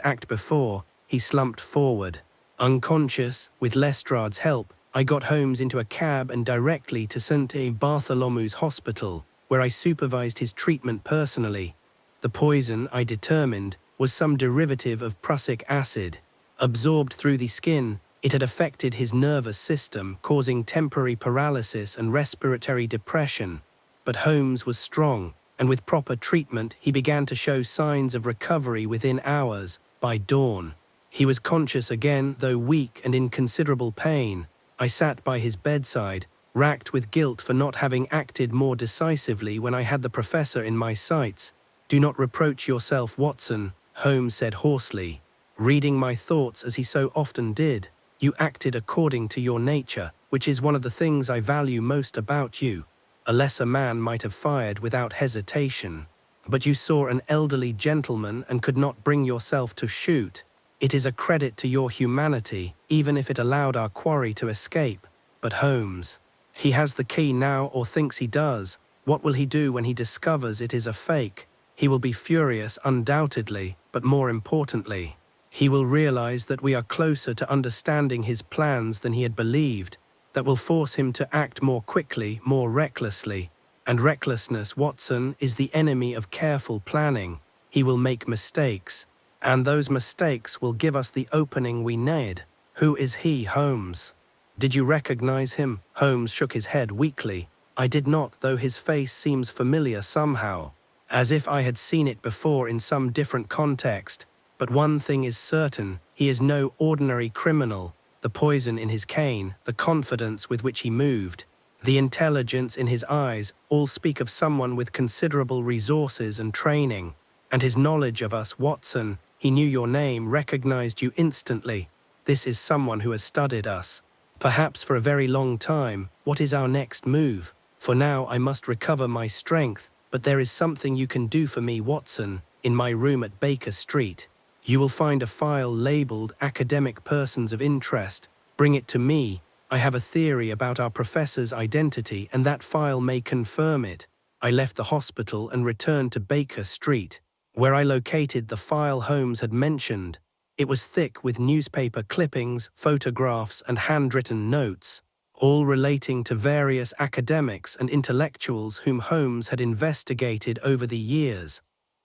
act before." He slumped forward. Unconscious, with Lestrade's help, I got Holmes into a cab and directly to St. Bartholomew's Hospital, where I supervised his treatment personally. The poison, I determined, was some derivative of prussic acid. Absorbed through the skin, it had affected his nervous system, causing temporary paralysis and respiratory depression. But Holmes was strong, and with proper treatment, he began to show signs of recovery within hours. By dawn, he was conscious again, though weak and in considerable pain. I sat by his bedside, racked with guilt for not having acted more decisively when I had the professor in my sights. "Do not reproach yourself, Watson," Holmes said hoarsely, reading my thoughts as he so often did. "You acted according to your nature, which is one of the things I value most about you. A lesser man might have fired without hesitation. But you saw an elderly gentleman and could not bring yourself to shoot. It is a credit to your humanity, even if it allowed our quarry to escape. But Holmes, he has the key now, or thinks he does. What will he do when he discovers it is a fake? He will be furious, undoubtedly, but more importantly, he will realize that we are closer to understanding his plans than he had believed. that will force him to act more quickly, more recklessly. And recklessness, Watson, is the enemy of careful planning. He will make mistakes, and those mistakes will give us the opening we need. Who is he, Holmes? Did you recognize him? Holmes shook his head weakly. I did not, though his face seems familiar somehow, as if I had seen it before in some different context. But one thing is certain, he is no ordinary criminal. The poison in his cane, the confidence with which he moved, the intelligence in his eyes, all speak of someone with considerable resources and training. And his knowledge of us, Watson, he knew your name, recognized you instantly. This is someone who has studied us, perhaps for a very long time. What is our next move? For now I must recover my strength, but there is something you can do for me, Watson, in my room at Baker Street. You will find a file labeled Academic Persons of Interest. Bring it to me. I have a theory about our professor's identity, and that file may confirm it. I left the hospital and returned to Baker Street, where I located the file Holmes had mentioned. It was thick with newspaper clippings, photographs, and handwritten notes, all relating to various academics and intellectuals whom Holmes had investigated over the years.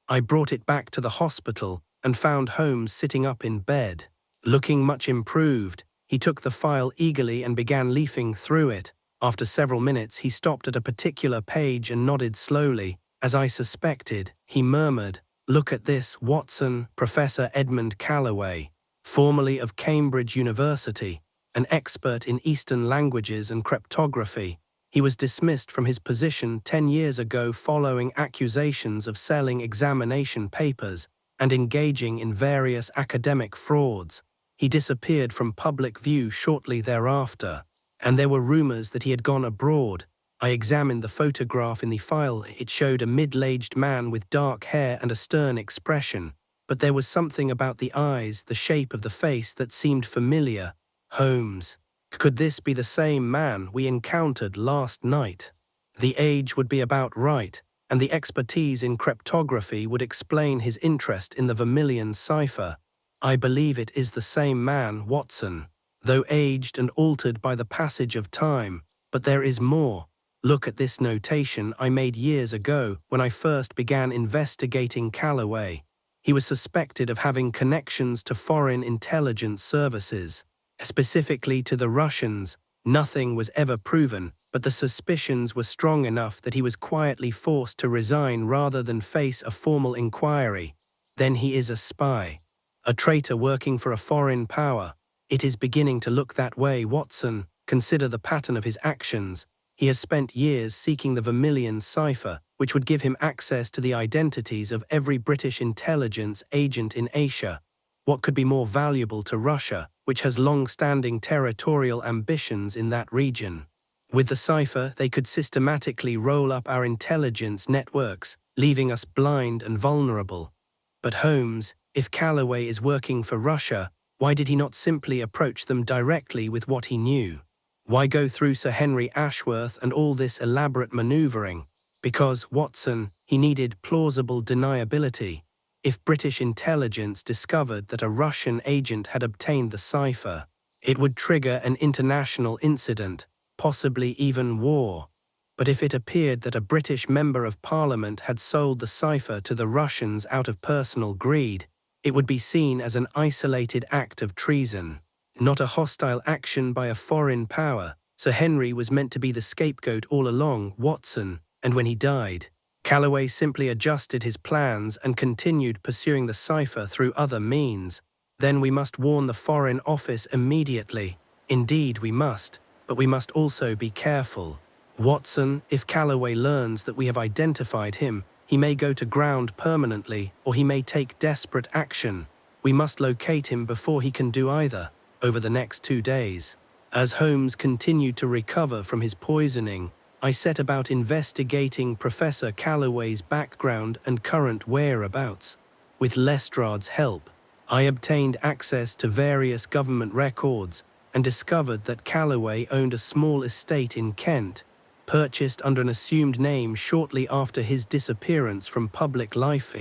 I brought it back to the hospital and found Holmes sitting up in bed, looking much improved. He took the file eagerly and began leafing through it. After several minutes, he stopped at a particular page and nodded slowly. As I suspected, he murmured, "Look at this, Watson." Professor Edmund Callaway, formerly of Cambridge University, an expert in Eastern languages and cryptography. He was dismissed from his position 10 years ago following accusations of selling examination papers and engaging in various academic frauds. He disappeared from public view shortly thereafter, and there were rumors that he had gone abroad. I examined the photograph in the file. It showed a middle-aged man with dark hair and a stern expression, but there was something about the eyes, the shape of the face, that seemed familiar. Holmes. Could this be the same man we encountered last night? The age would be about right, and the expertise in cryptography would explain his interest in the Vermilion Cipher. I believe it is the same man, Watson, though aged and altered by the passage of time. But there is more. Look at this notation I made years ago when I first began investigating Callaway. He was suspected of having connections to foreign intelligence services, specifically to the Russians. Nothing was ever proven, but the suspicions were strong enough that he was quietly forced to resign rather than face a formal inquiry. Then he is a spy, a traitor working for a foreign power. It is beginning to look that way, Watson. Consider the pattern of his actions. He has spent years seeking the Vermilion Cipher, which would give him access to the identities of every British intelligence agent in Asia. What could be more valuable to Russia, which has long-standing territorial ambitions in that region? With the cipher, they could systematically roll up our intelligence networks, leaving us blind and vulnerable. But Holmes, if Callaway is working for Russia, why did he not simply approach them directly with what he knew? Why go through Sir Henry Ashworth and all this elaborate maneuvering? Because, Watson, he needed plausible deniability. If British intelligence discovered that a Russian agent had obtained the cipher, it would trigger an international incident, possibly even war. But if it appeared that a British member of Parliament had sold the cipher to the Russians out of personal greed, it would be seen as an isolated act of treason, not a hostile action by a foreign power. Sir Henry was meant to be the scapegoat all along, Watson, and when he died, Callaway simply adjusted his plans and continued pursuing the cipher through other means. Then we must warn the Foreign Office immediately. Indeed, we must, but we must also be careful. Watson, if Callaway learns that we have identified him, he may go to ground permanently, or he may take desperate action. We must locate him before he can do either, over the next 2 days. As Holmes continued to recover from his poisoning, I set about investigating Professor Callaway's background and current whereabouts. With Lestrade's help, I obtained access to various government records and discovered that Callaway owned a small estate in Kent, purchased under an assumed name shortly after his disappearance from public life,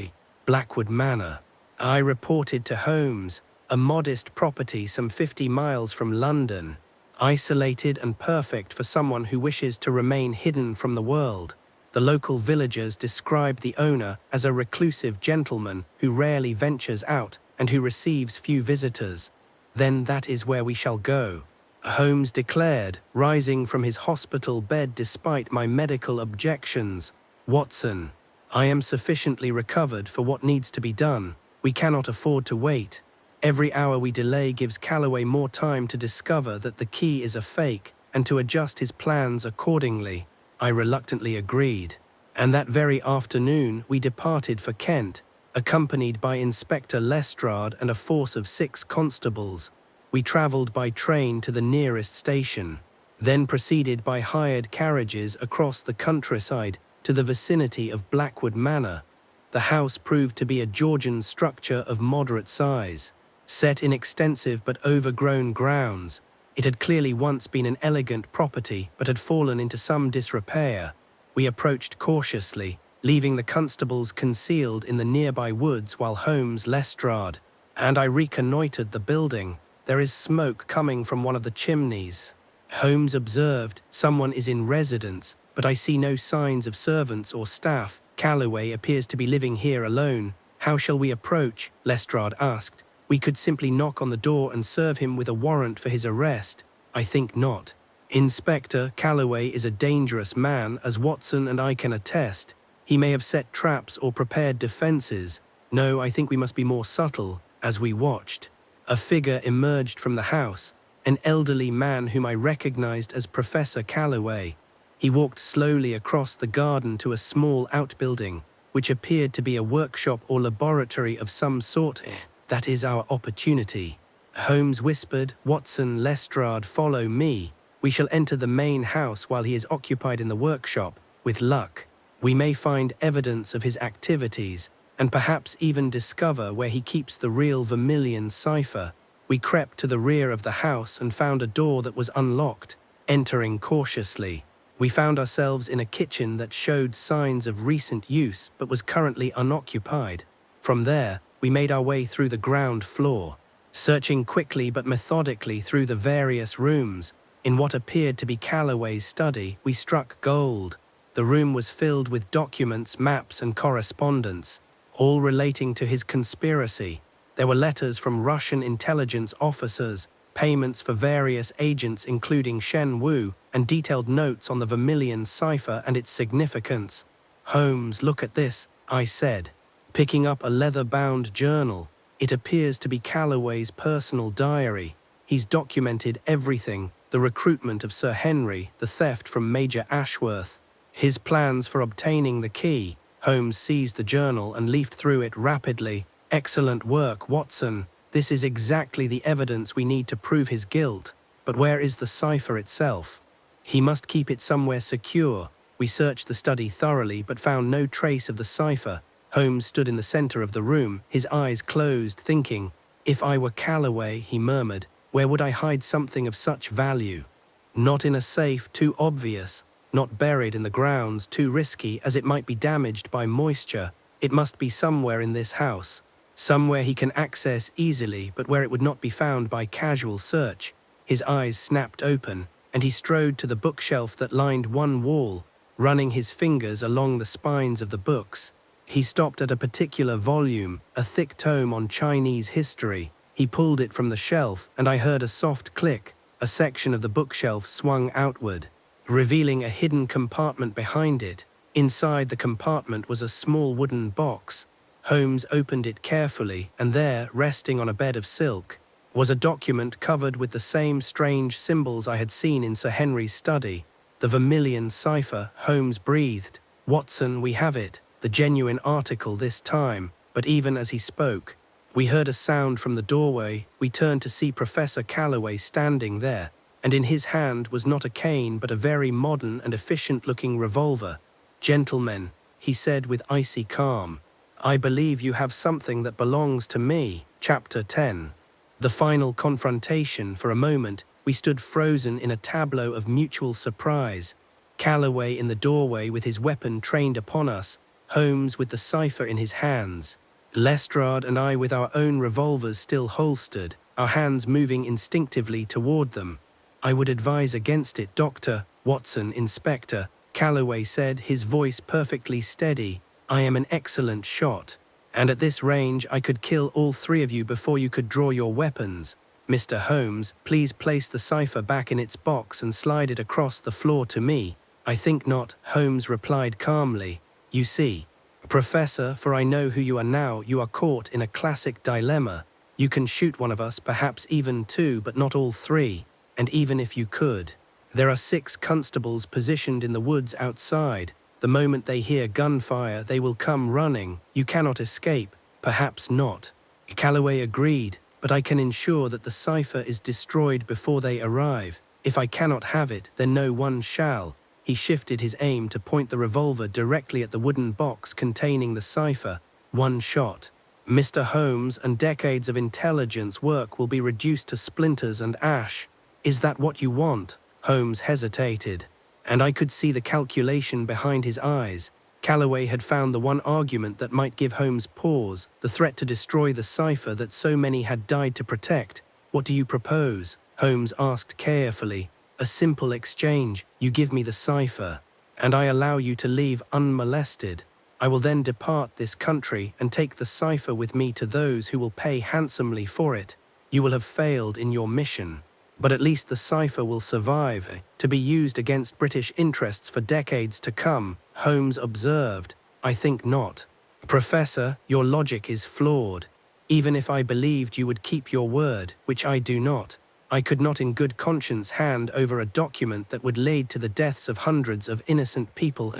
Blackwood Manor. I reported to Holmes, a modest property some 50 miles from London. isolated and perfect for someone who wishes to remain hidden from the world. The local villagers describe the owner as a reclusive gentleman who rarely ventures out and who receives few visitors. Then that is where we shall go, Holmes declared, rising from his hospital bed despite my medical objections. Watson, I am sufficiently recovered for what needs to be done. We cannot afford to wait. Every hour we delay gives Calloway more time to discover that the key is a fake and to adjust his plans accordingly. I reluctantly agreed. And that very afternoon we departed for Kent, accompanied by Inspector Lestrade and a force of 6 constables. We travelled by train to the nearest station, then proceeded by hired carriages across the countryside to the vicinity of Blackwood Manor. The house proved to be a Georgian structure of moderate size. Set in extensive but overgrown grounds, it had clearly once been an elegant property but had fallen into some disrepair. We approached cautiously, leaving the constables concealed in the nearby woods while Holmes, Lestrade, and I reconnoitred the building. There is smoke coming from one of the chimneys. Holmes observed, someone is in residence, but I see no signs of servants or staff. Calloway appears to be living here alone. How shall we approach? Lestrade asked. We could simply knock on the door and serve him with a warrant for his arrest. I think not. Inspector, Calloway is a dangerous man, as Watson and I can attest. He may have set traps or prepared defenses. No, I think we must be more subtle. As we watched, a figure emerged from the house, an elderly man whom I recognized as Professor Calloway. He walked slowly across the garden to a small outbuilding, which appeared to be a workshop or laboratory of some sort. That is our opportunity. Holmes whispered, Watson, Lestrade, follow me. We shall enter the main house while he is occupied in the workshop. With luck, we may find evidence of his activities, and perhaps even discover where he keeps the real Vermilion Cipher. We crept to the rear of the house and found a door that was unlocked. Entering cautiously, we found ourselves in a kitchen that showed signs of recent use but was currently unoccupied. From there, we made our way through the ground floor, searching quickly but methodically through the various rooms. In what appeared to be Calloway's study, we struck gold. The room was filled with documents, maps, and correspondence, all relating to his conspiracy. There were letters from Russian intelligence officers, payments for various agents including Shen Wu, and detailed notes on the Vermilion Cipher and its significance. Holmes, look at this, I said, picking up a leather-bound journal. It appears to be Calloway's personal diary. He's documented everything: the recruitment of Sir Henry, the theft from Major Ashworth, his plans for obtaining the key. Holmes seized the journal and leafed through it rapidly. Excellent work, Watson. This is exactly the evidence we need to prove his guilt. But where is the cipher itself? He must keep it somewhere secure. We searched the study thoroughly but found no trace of the cipher. Holmes stood in the center of the room, his eyes closed, thinking. If I were Calloway, he murmured, where would I hide something of such value? Not in a safe, too obvious. Not buried in the grounds, too risky, as it might be damaged by moisture. It must be somewhere in this house. Somewhere he can access easily, but where it would not be found by casual search. His eyes snapped open, and he strode to the bookshelf that lined one wall, running his fingers along the spines of the books. He stopped at a particular volume, a thick tome on Chinese history. He pulled it from the shelf, and I heard a soft click. A section of the bookshelf swung outward, revealing a hidden compartment behind it. Inside the compartment was a small wooden box. Holmes opened it carefully, and there, resting on a bed of silk, was a document covered with the same strange symbols I had seen in Sir Henry's study. The Vermilion Cipher. Holmes breathed. Watson, we have it. The genuine article this time. But even as he spoke, we heard a sound from the doorway. We turned to see Professor Calloway standing there, and in his hand was not a cane but a very modern and efficient-looking revolver. Gentlemen, he said with icy calm, I believe you have something that belongs to me. Chapter 10. The final confrontation. For a moment, we stood frozen in a tableau of mutual surprise. Calloway in the doorway with his weapon trained upon us, Holmes with the cipher in his hands, Lestrade and I with our own revolvers still holstered, our hands moving instinctively toward them. I would advise against it, Dr. Watson, Inspector, Calloway said, his voice perfectly steady. I am an excellent shot, and at this range I could kill all three of you before you could draw your weapons. Mr. Holmes, please place the cipher back in its box and slide it across the floor to me. I think not, Holmes replied calmly. You see, Professor, for I know who you are now, you are caught in a classic dilemma. You can shoot one of us, perhaps even two, but not all three. And even if you could, there are 6 constables positioned in the woods outside. The moment they hear gunfire, they will come running. You cannot escape. Perhaps not. Calloway agreed, but I can ensure that the cipher is destroyed before they arrive. If I cannot have it, then no one shall. He shifted his aim to point the revolver directly at the wooden box containing the cipher. One shot. Mr. Holmes, and decades of intelligence work will be reduced to splinters and ash. Is that what you want? Holmes hesitated, and I could see the calculation behind his eyes. Calloway had found the one argument that might give Holmes pause, the threat to destroy the cipher that so many had died to protect. What do you propose? Holmes asked carefully. A simple exchange. You give me the cipher, and I allow you to leave unmolested. I will then depart this country and take the cipher with me to those who will pay handsomely for it. You will have failed in your mission, but at least the cipher will survive, to be used against British interests for decades to come, Holmes observed. I think not. Professor, your logic is flawed. Even if I believed you would keep your word, which I do not, I could not in good conscience hand over a document that would lead to the deaths of hundreds of innocent people.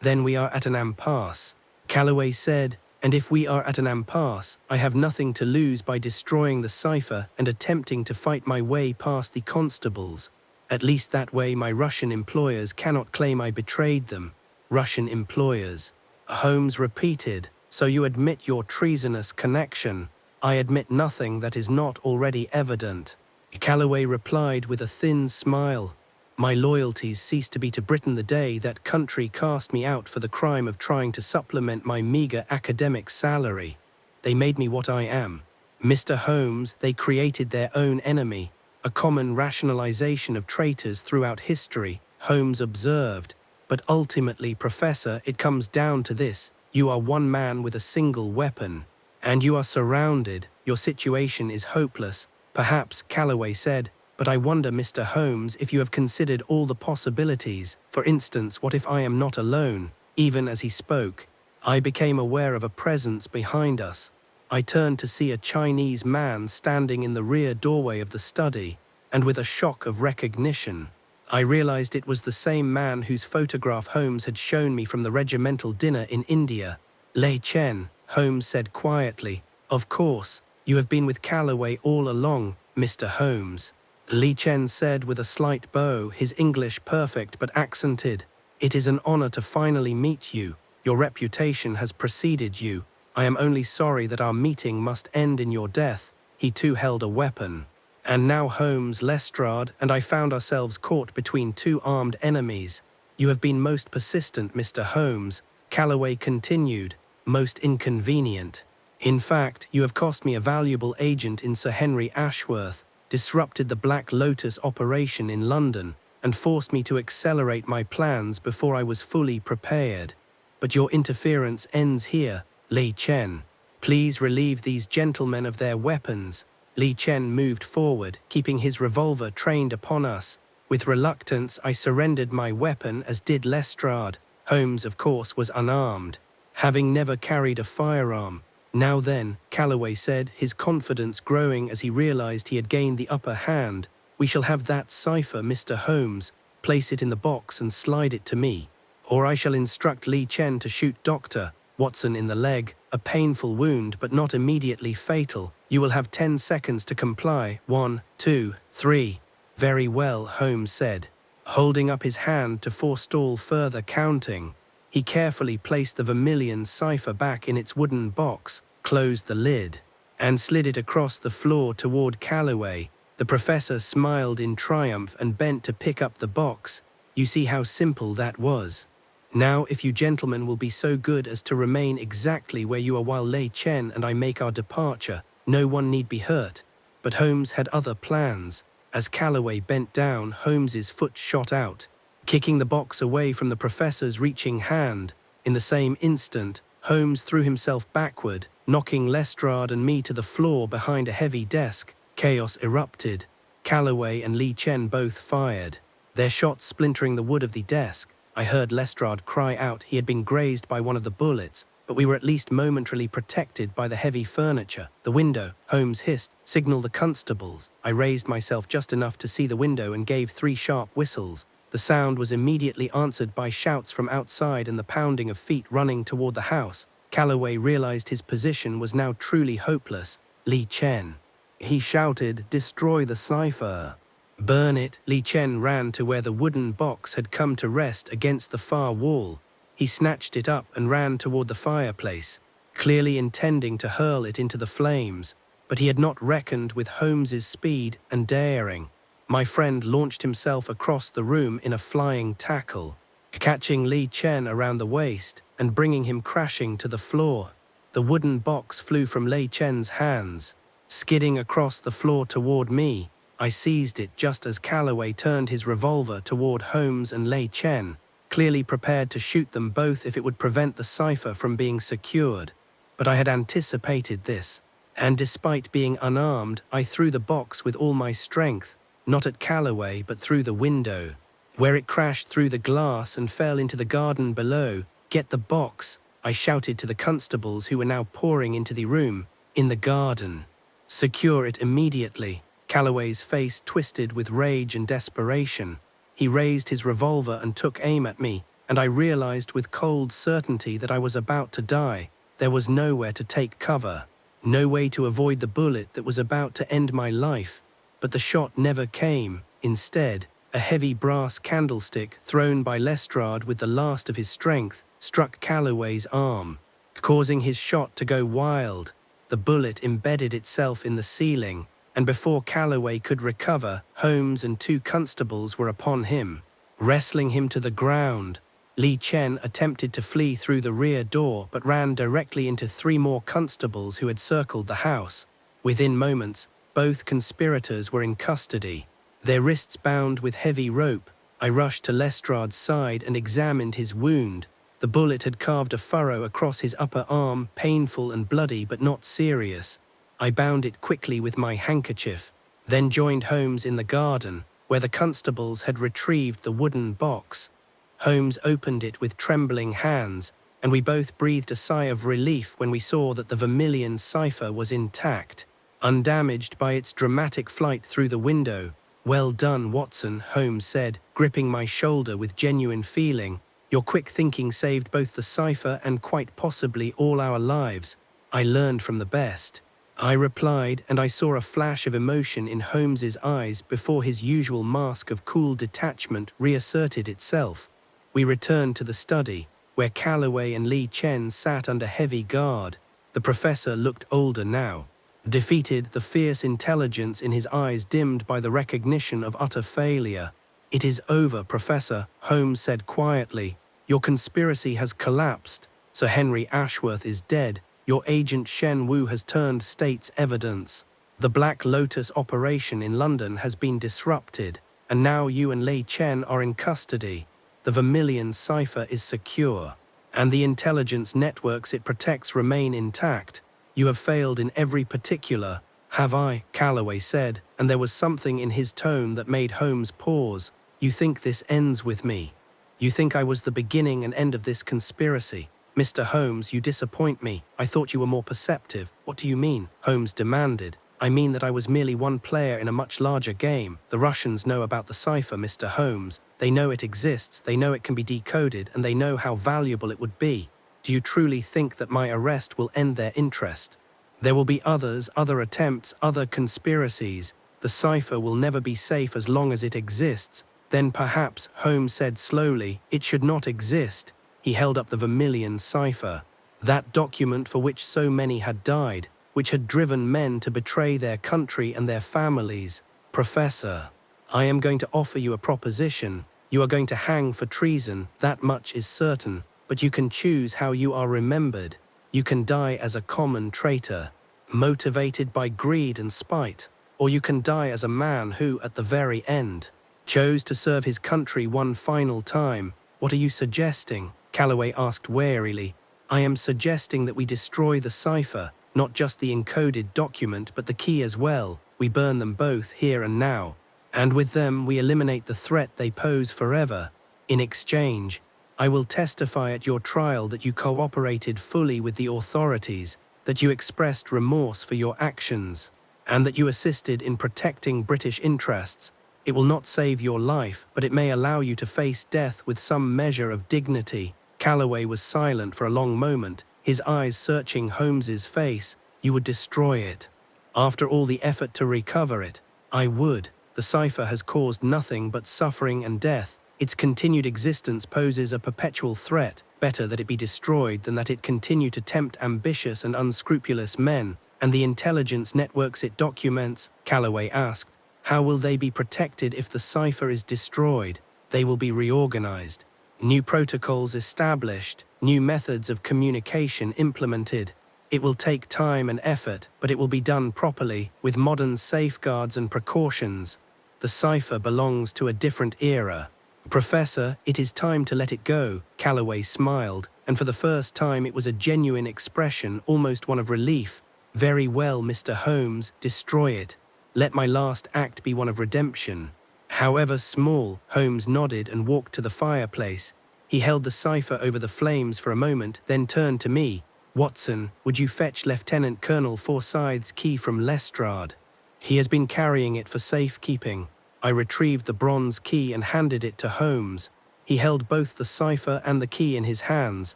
Then we are at an impasse, Calloway said, and if we are at an impasse, I have nothing to lose by destroying the cipher and attempting to fight my way past the constables. At least that way my Russian employers cannot claim I betrayed them. Russian employers. Holmes repeated, so you admit your treasonous connection. I admit nothing that is not already evident. Calloway replied with a thin smile. My loyalties ceased to be to Britain the day that country cast me out for the crime of trying to supplement my meager academic salary. They made me what I am. Mr. Holmes, they created their own enemy, a common rationalization of traitors throughout history, Holmes observed. But ultimately, Professor, it comes down to this. You are one man with a single weapon, and you are surrounded. Your situation is hopeless. Perhaps, Calloway said, but I wonder, Mr. Holmes, if you have considered all the possibilities. For instance, what if I am not alone? Even as he spoke, I became aware of a presence behind us. I turned to see a Chinese man standing in the rear doorway of the study, and with a shock of recognition, I realized it was the same man whose photograph Holmes had shown me from the regimental dinner in India. Lei Chen, Holmes said quietly. Of course. You have been with Calloway all along, Mr. Holmes. Li Chen said with a slight bow, his English perfect but accented. It is an honor to finally meet you. Your reputation has preceded you. I am only sorry that our meeting must end in your death. He too held a weapon. And now Holmes, Lestrade, and I found ourselves caught between 2 armed enemies. You have been most persistent, Mr. Holmes, Calloway continued, most inconvenient. In fact, you have cost me a valuable agent in Sir Henry Ashworth, disrupted the Black Lotus operation in London, and forced me to accelerate my plans before I was fully prepared. But your interference ends here, Li Chen. Please relieve these gentlemen of their weapons. Li Chen moved forward, keeping his revolver trained upon us. With reluctance, I surrendered my weapon, as did Lestrade. Holmes, of course, was unarmed, having never carried a firearm. Now then, Calloway said, his confidence growing as he realized he had gained the upper hand, we shall have that cipher, Mr. Holmes. Place it in the box and slide it to me. Or I shall instruct Li Chen to shoot Dr. Watson in the leg, a painful wound but not immediately fatal. You will have 10 seconds to comply. 1, 2, 3. Very well, Holmes said, holding up his hand to forestall further counting. He carefully placed the Vermilion Cipher back in its wooden box, closed the lid, and slid it across the floor toward Calloway. The professor smiled in triumph and bent to pick up the box. You see how simple that was. Now, if you gentlemen will be so good as to remain exactly where you are while Lei Chen and I make our departure, no one need be hurt. But Holmes had other plans. As Calloway bent down, Holmes's foot shot out, kicking the box away from the professor's reaching hand. In the same instant, Holmes threw himself backward, knocking Lestrade and me to the floor behind a heavy desk. Chaos erupted. Calloway and Li Chen both fired, their shots splintering the wood of the desk. I heard Lestrade cry out. He had been grazed by one of the bullets, but we were at least momentarily protected by the heavy furniture. The window, Holmes hissed. Signal the constables. I raised myself just enough to see the window and gave 3 sharp whistles. The sound was immediately answered by shouts from outside and the pounding of feet running toward the house. Calloway realized his position was now truly hopeless. Li Chen, he shouted, destroy the cipher. Burn it. Li Chen ran to where the wooden box had come to rest against the far wall. He snatched it up and ran toward the fireplace, clearly intending to hurl it into the flames, but he had not reckoned with Holmes's speed and daring. My friend launched himself across the room in a flying tackle, catching Li Chen around the waist and bringing him crashing to the floor. The wooden box flew from Li Chen's hands, skidding across the floor toward me. I seized it just as Calloway turned his revolver toward Holmes and Li Chen, clearly prepared to shoot them both if it would prevent the cipher from being secured. But I had anticipated this, and despite being unarmed, I threw the box with all my strength, not at Calloway but through the window, where it crashed through the glass and fell into the garden below. Get the box, I shouted to the constables who were now pouring into the room. In the garden. Secure it immediately. Calloway's face twisted with rage and desperation. He raised his revolver and took aim at me, and I realized with cold certainty that I was about to die. There was nowhere to take cover, no way to avoid the bullet that was about to end my life. But the shot never came. Instead, a heavy brass candlestick thrown by Lestrade with the last of his strength struck Calloway's arm, causing his shot to go wild. The bullet embedded itself in the ceiling, and before Calloway could recover, Holmes and 2 constables were upon him, wrestling him to the ground. Li Chen attempted to flee through the rear door but ran directly into 3 more constables who had circled the house. Within moments, both conspirators were in custody, their wrists bound with heavy rope. I rushed to Lestrade's side and examined his wound. The bullet had carved a furrow across his upper arm, painful and bloody but not serious. I bound it quickly with my handkerchief, then joined Holmes in the garden, where the constables had retrieved the wooden box. Holmes opened it with trembling hands, and we both breathed a sigh of relief when we saw that the Vermilion Cipher was intact, undamaged by its dramatic flight through the window. Well done, Watson, Holmes said, gripping my shoulder with genuine feeling. Your quick thinking saved both the cipher and quite possibly all our lives. I learned from the best, I replied, and I saw a flash of emotion in Holmes's eyes before his usual mask of cool detachment reasserted itself. We returned to the study, where Calloway and Li Chen sat under heavy guard. The professor looked older now, defeated, the fierce intelligence in his eyes dimmed by the recognition of utter failure. It is over, Professor, Holmes said quietly. Your conspiracy has collapsed. Sir Henry Ashworth is dead. Your agent Shen Wu has turned state's evidence. The Black Lotus operation in London has been disrupted, and now you and Li Chen are in custody. The Vermilion Cipher is secure, and the intelligence networks it protects remain intact. You have failed in every particular. Have I? Calloway said, and there was something in his tone that made Holmes pause. You think this ends with me? You think I was the beginning and end of this conspiracy? Mr. Holmes, you disappoint me. I thought you were more perceptive. What do you mean? Holmes demanded. I mean that I was merely one player in a much larger game. The Russians know about the cipher, Mr. Holmes. They know it exists, they know it can be decoded, and they know how valuable it would be. Do you truly think that my arrest will end their interest? There will be others, other attempts, other conspiracies. The cipher will never be safe as long as it exists. Then perhaps, Holmes said slowly, it should not exist. He held up the Vermilion Cipher, that document for which so many had died, which had driven men to betray their country and their families. Professor, I am going to offer you a proposition. You are going to hang for treason, that much is certain, but you can choose how you are remembered. You can die as a common traitor, motivated by greed and spite, or you can die as a man who, at the very end, chose to serve his country one final time. What are you suggesting? Calloway asked warily. I am suggesting that we destroy the cipher, not just the encoded document, but the key as well. We burn them both here and now, and with them we eliminate the threat they pose forever. In exchange, I will testify at your trial that you cooperated fully with the authorities, that you expressed remorse for your actions, and that you assisted in protecting British interests. It will not save your life, but it may allow you to face death with some measure of dignity. Calloway was silent for a long moment, his eyes searching Holmes's face. You would destroy it. After all the effort to recover it, I would. The cipher has caused nothing but suffering and death. Its continued existence poses a perpetual threat. Better that it be destroyed than that it continue to tempt ambitious and unscrupulous men. And the intelligence networks it documents, Calloway asked, how will they be protected if the cipher is destroyed? They will be reorganized, new protocols established, new methods of communication implemented. It will take time and effort, but it will be done properly, with modern safeguards and precautions. The cipher belongs to a different era. Professor, it is time to let it go, Calloway smiled, and for the first time it was a genuine expression, almost one of relief. Very well, Mr. Holmes, destroy it. Let my last act be one of redemption. However small, Holmes nodded and walked to the fireplace. He held the cipher over the flames for a moment, then turned to me. Watson, would you fetch Lieutenant Colonel Forsyth's key from Lestrade? He has been carrying it for safekeeping. I retrieved the bronze key and handed it to Holmes. He held both the cipher and the key in his hands,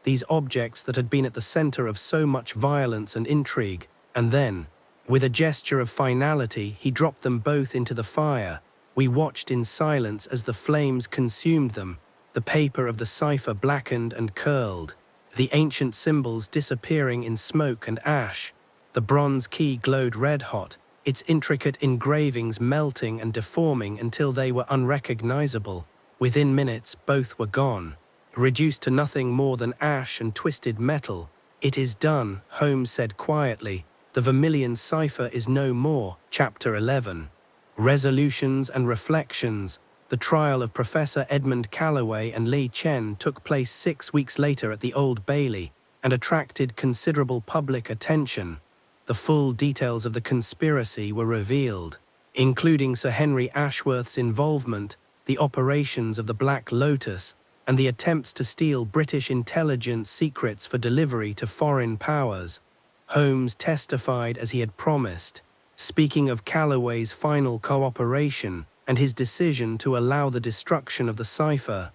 these objects that had been at the center of so much violence and intrigue, and then, with a gesture of finality, he dropped them both into the fire. We watched in silence as the flames consumed them. The paper of the cipher blackened and curled, the ancient symbols disappearing in smoke and ash. The bronze key glowed red-hot, its intricate engravings melting and deforming until they were unrecognizable. Within minutes, both were gone, reduced to nothing more than ash and twisted metal. It is done, Holmes said quietly. The Vermilion Cipher is no more. Chapter 11. Resolutions and Reflections. The trial of Professor Edmund Calloway and Li Chen took place 6 weeks later at the Old Bailey and attracted considerable public attention. The full details of the conspiracy were revealed, including Sir Henry Ashworth's involvement, the operations of the Black Lotus, and the attempts to steal British intelligence secrets for delivery to foreign powers. Holmes testified as he had promised, speaking of Calloway's final cooperation and his decision to allow the destruction of the cipher.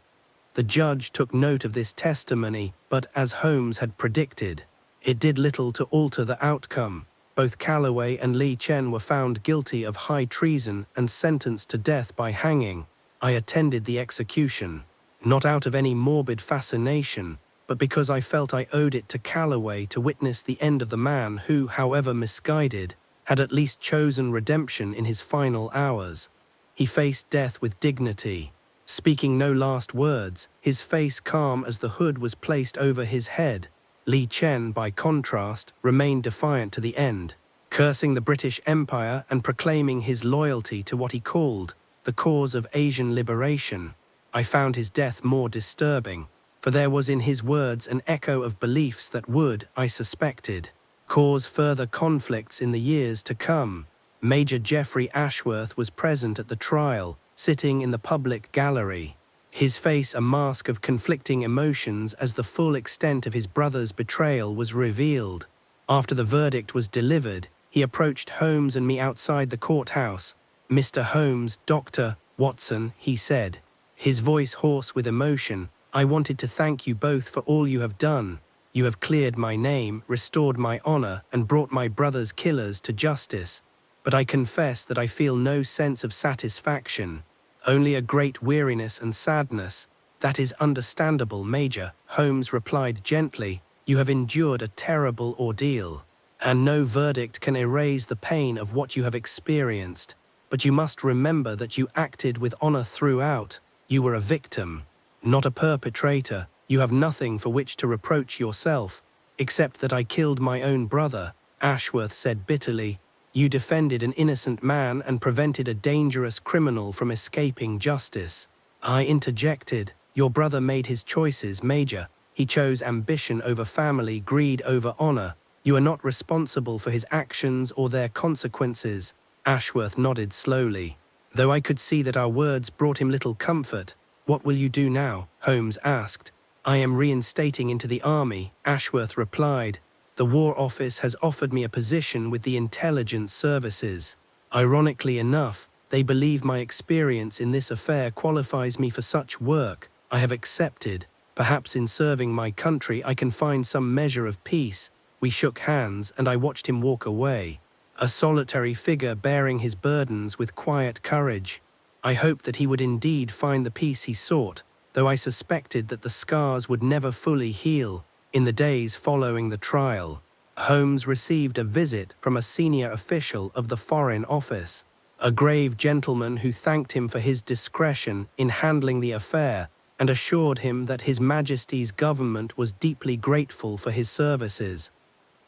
The judge took note of this testimony, but as Holmes had predicted, it did little to alter the outcome. Both Calloway and Li Chen were found guilty of high treason and sentenced to death by hanging. I attended the execution, not out of any morbid fascination, but because I felt I owed it to Calloway to witness the end of the man who, however misguided, had at least chosen redemption in his final hours. He faced death with dignity, speaking no last words, his face calm as the hood was placed over his head. Li Chen, by contrast, remained defiant to the end, cursing the British Empire and proclaiming his loyalty to what he called the cause of Asian liberation. I found his death more disturbing, for there was in his words an echo of beliefs that would, I suspected, cause further conflicts in the years to come. Major Geoffrey Ashworth was present at the trial, sitting in the public gallery, his face a mask of conflicting emotions as the full extent of his brother's betrayal was revealed. After the verdict was delivered, he approached Holmes and me outside the courthouse. Mr. Holmes, Dr. Watson, he said, his voice hoarse with emotion, I wanted to thank you both for all you have done. You have cleared my name, restored my honor, and brought my brother's killers to justice. But I confess that I feel no sense of satisfaction, only a great weariness and sadness. That is understandable, Major, Holmes replied gently. You have endured a terrible ordeal, and no verdict can erase the pain of what you have experienced. But you must remember that you acted with honor throughout. You were a victim, not a perpetrator. You have nothing for which to reproach yourself, except that I killed my own brother, Ashworth said bitterly. You defended an innocent man and prevented a dangerous criminal from escaping justice. I interjected. Your brother made his choices, Major. He chose ambition over family, greed over honor. You are not responsible for his actions or their consequences. Ashworth nodded slowly. Though I could see that our words brought him little comfort. What will you do now? Holmes asked. I am reinstating into the army, Ashworth replied. The War Office has offered me a position with the intelligence services. Ironically enough, they believe my experience in this affair qualifies me for such work. I have accepted. Perhaps in serving my country I can find some measure of peace. We shook hands and I watched him walk away. A solitary figure bearing his burdens with quiet courage. I hoped that he would indeed find the peace he sought, though I suspected that the scars would never fully heal. In the days following the trial, Holmes received a visit from a senior official of the Foreign Office, a grave gentleman who thanked him for his discretion in handling the affair and assured him that His Majesty's government was deeply grateful for his services.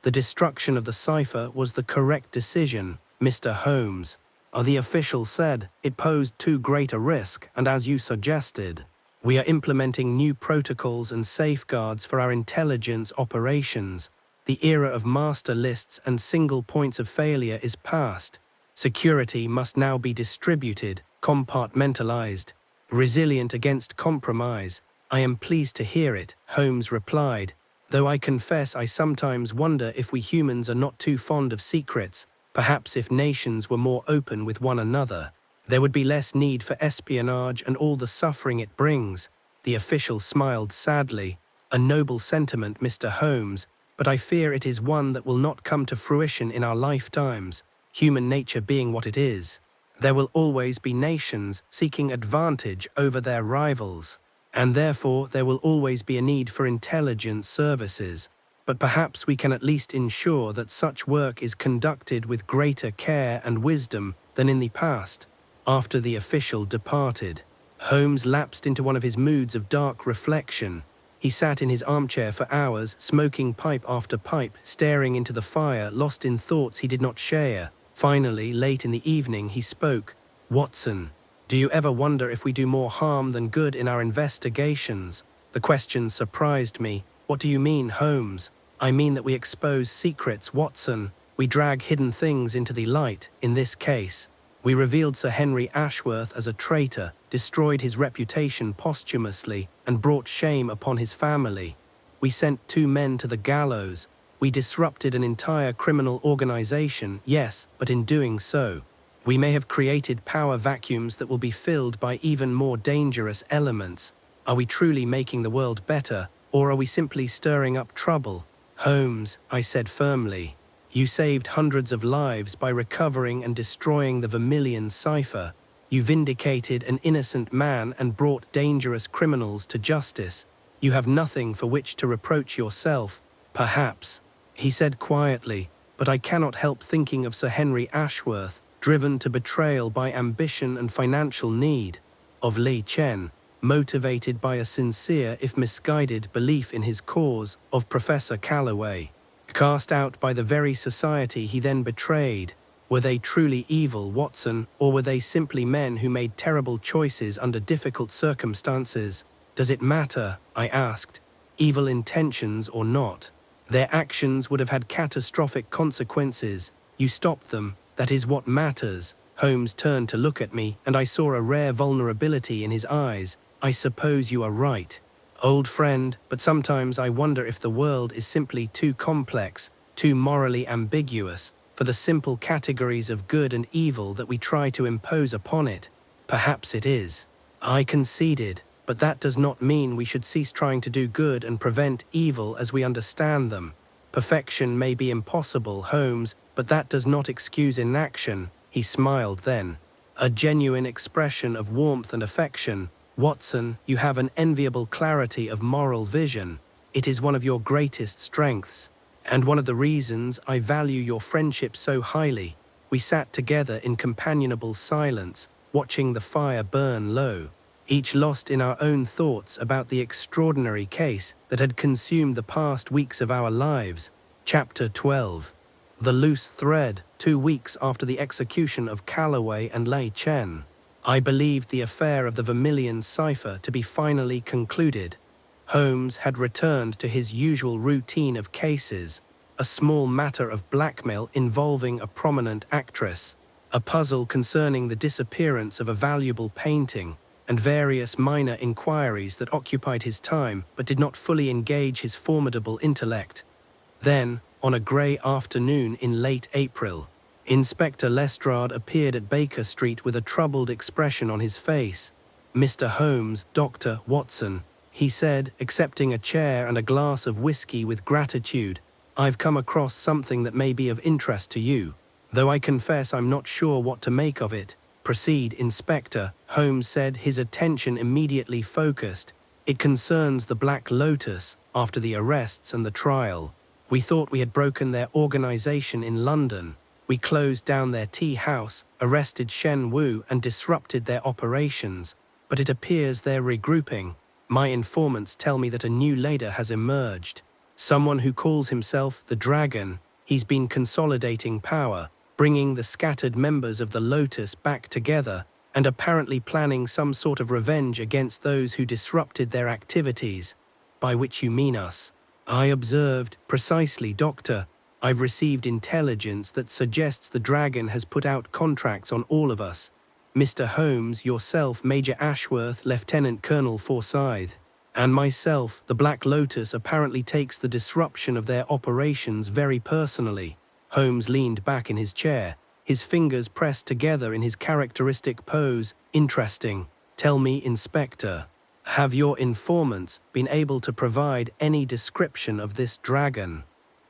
The destruction of the cipher was the correct decision, Mr. Holmes. The official said it posed too great a risk, and as you suggested, we are implementing new protocols and safeguards for our intelligence operations. The era of master lists and single points of failure is past. Security must now be distributed, compartmentalized, resilient against compromise. I am pleased to hear it, Holmes replied, though I confess I sometimes wonder if we humans are not too fond of secrets. Perhaps if nations were more open with one another, there would be less need for espionage and all the suffering it brings. The official smiled sadly. A noble sentiment, Mr. Holmes, but I fear it is one that will not come to fruition in our lifetimes, human nature being what it is. There will always be nations seeking advantage over their rivals, and therefore there will always be a need for intelligence services. But perhaps we can at least ensure that such work is conducted with greater care and wisdom than in the past. After the official departed, Holmes lapsed into one of his moods of dark reflection. He sat in his armchair for hours, smoking pipe after pipe, staring into the fire, lost in thoughts he did not share. Finally, late in the evening, he spoke. Watson, do you ever wonder if we do more harm than good in our investigations? The question surprised me. What do you mean, Holmes? I mean that we expose secrets, Watson. We drag hidden things into the light. In this case, we revealed Sir Henry Ashworth as a traitor, destroyed his reputation posthumously, and brought shame upon his family. We sent 2 men to the gallows. We disrupted an entire criminal organization, yes, but in doing so, we may have created power vacuums that will be filled by even more dangerous elements. Are we truly making the world better, or are we simply stirring up trouble? Holmes, I said firmly, you saved hundreds of lives by recovering and destroying the Vermilion Cipher. You vindicated an innocent man and brought dangerous criminals to justice. You have nothing for which to reproach yourself, perhaps, he said quietly, but I cannot help thinking of Sir Henry Ashworth, driven to betrayal by ambition and financial need, of Li Chen, motivated by a sincere if misguided belief in his cause, of Professor Calloway, cast out by the very society he then betrayed. Were they truly evil, Watson, or were they simply men who made terrible choices under difficult circumstances? Does it matter? I asked. Evil intentions or not, their actions would have had catastrophic consequences. You stopped them, that is what matters. Holmes turned to look at me, and I saw a rare vulnerability in his eyes. I suppose you are right, old friend, but sometimes I wonder if the world is simply too complex, too morally ambiguous, for the simple categories of good and evil that we try to impose upon it. Perhaps it is. I conceded, but that does not mean we should cease trying to do good and prevent evil as we understand them. Perfection may be impossible, Holmes, but that does not excuse inaction. He smiled then, a genuine expression of warmth and affection. Watson, you have an enviable clarity of moral vision. It is one of your greatest strengths, and one of the reasons I value your friendship so highly. We sat together in companionable silence, watching the fire burn low, each lost in our own thoughts about the extraordinary case that had consumed the past weeks of our lives. Chapter 12. The loose thread, 2 weeks after the execution of Calloway and Lei Chen. I believed the affair of the Vermilion Cipher to be finally concluded. Holmes had returned to his usual routine of cases, a small matter of blackmail involving a prominent actress, a puzzle concerning the disappearance of a valuable painting, and various minor inquiries that occupied his time but did not fully engage his formidable intellect. Then, on a grey afternoon in late April, Inspector Lestrade appeared at Baker Street with a troubled expression on his face. "Mr. Holmes, Dr. Watson," he said, accepting a chair and a glass of whiskey with gratitude, "I've come across something that may be of interest to you, though I confess I'm not sure what to make of it." "Proceed, Inspector," Holmes said, his attention immediately focused. "It concerns the Black Lotus, after the arrests and the trial. We thought we had broken their organization in London. We closed down their tea house, arrested Shen Wu and disrupted their operations, but it appears they're regrouping. My informants tell me that a new leader has emerged. Someone who calls himself the Dragon. He's been consolidating power, bringing the scattered members of the Lotus back together, and apparently planning some sort of revenge against those who disrupted their activities." "By which you mean us?" I observed. "Precisely, Doctor. I've received intelligence that suggests the Dragon has put out contracts on all of us. Mr. Holmes, yourself, Major Ashworth, Lieutenant Colonel Forsyth, and myself. The Black Lotus apparently takes the disruption of their operations very personally." Holmes leaned back in his chair, his fingers pressed together in his characteristic pose. "Interesting. Tell me, Inspector, have your informants been able to provide any description of this Dragon?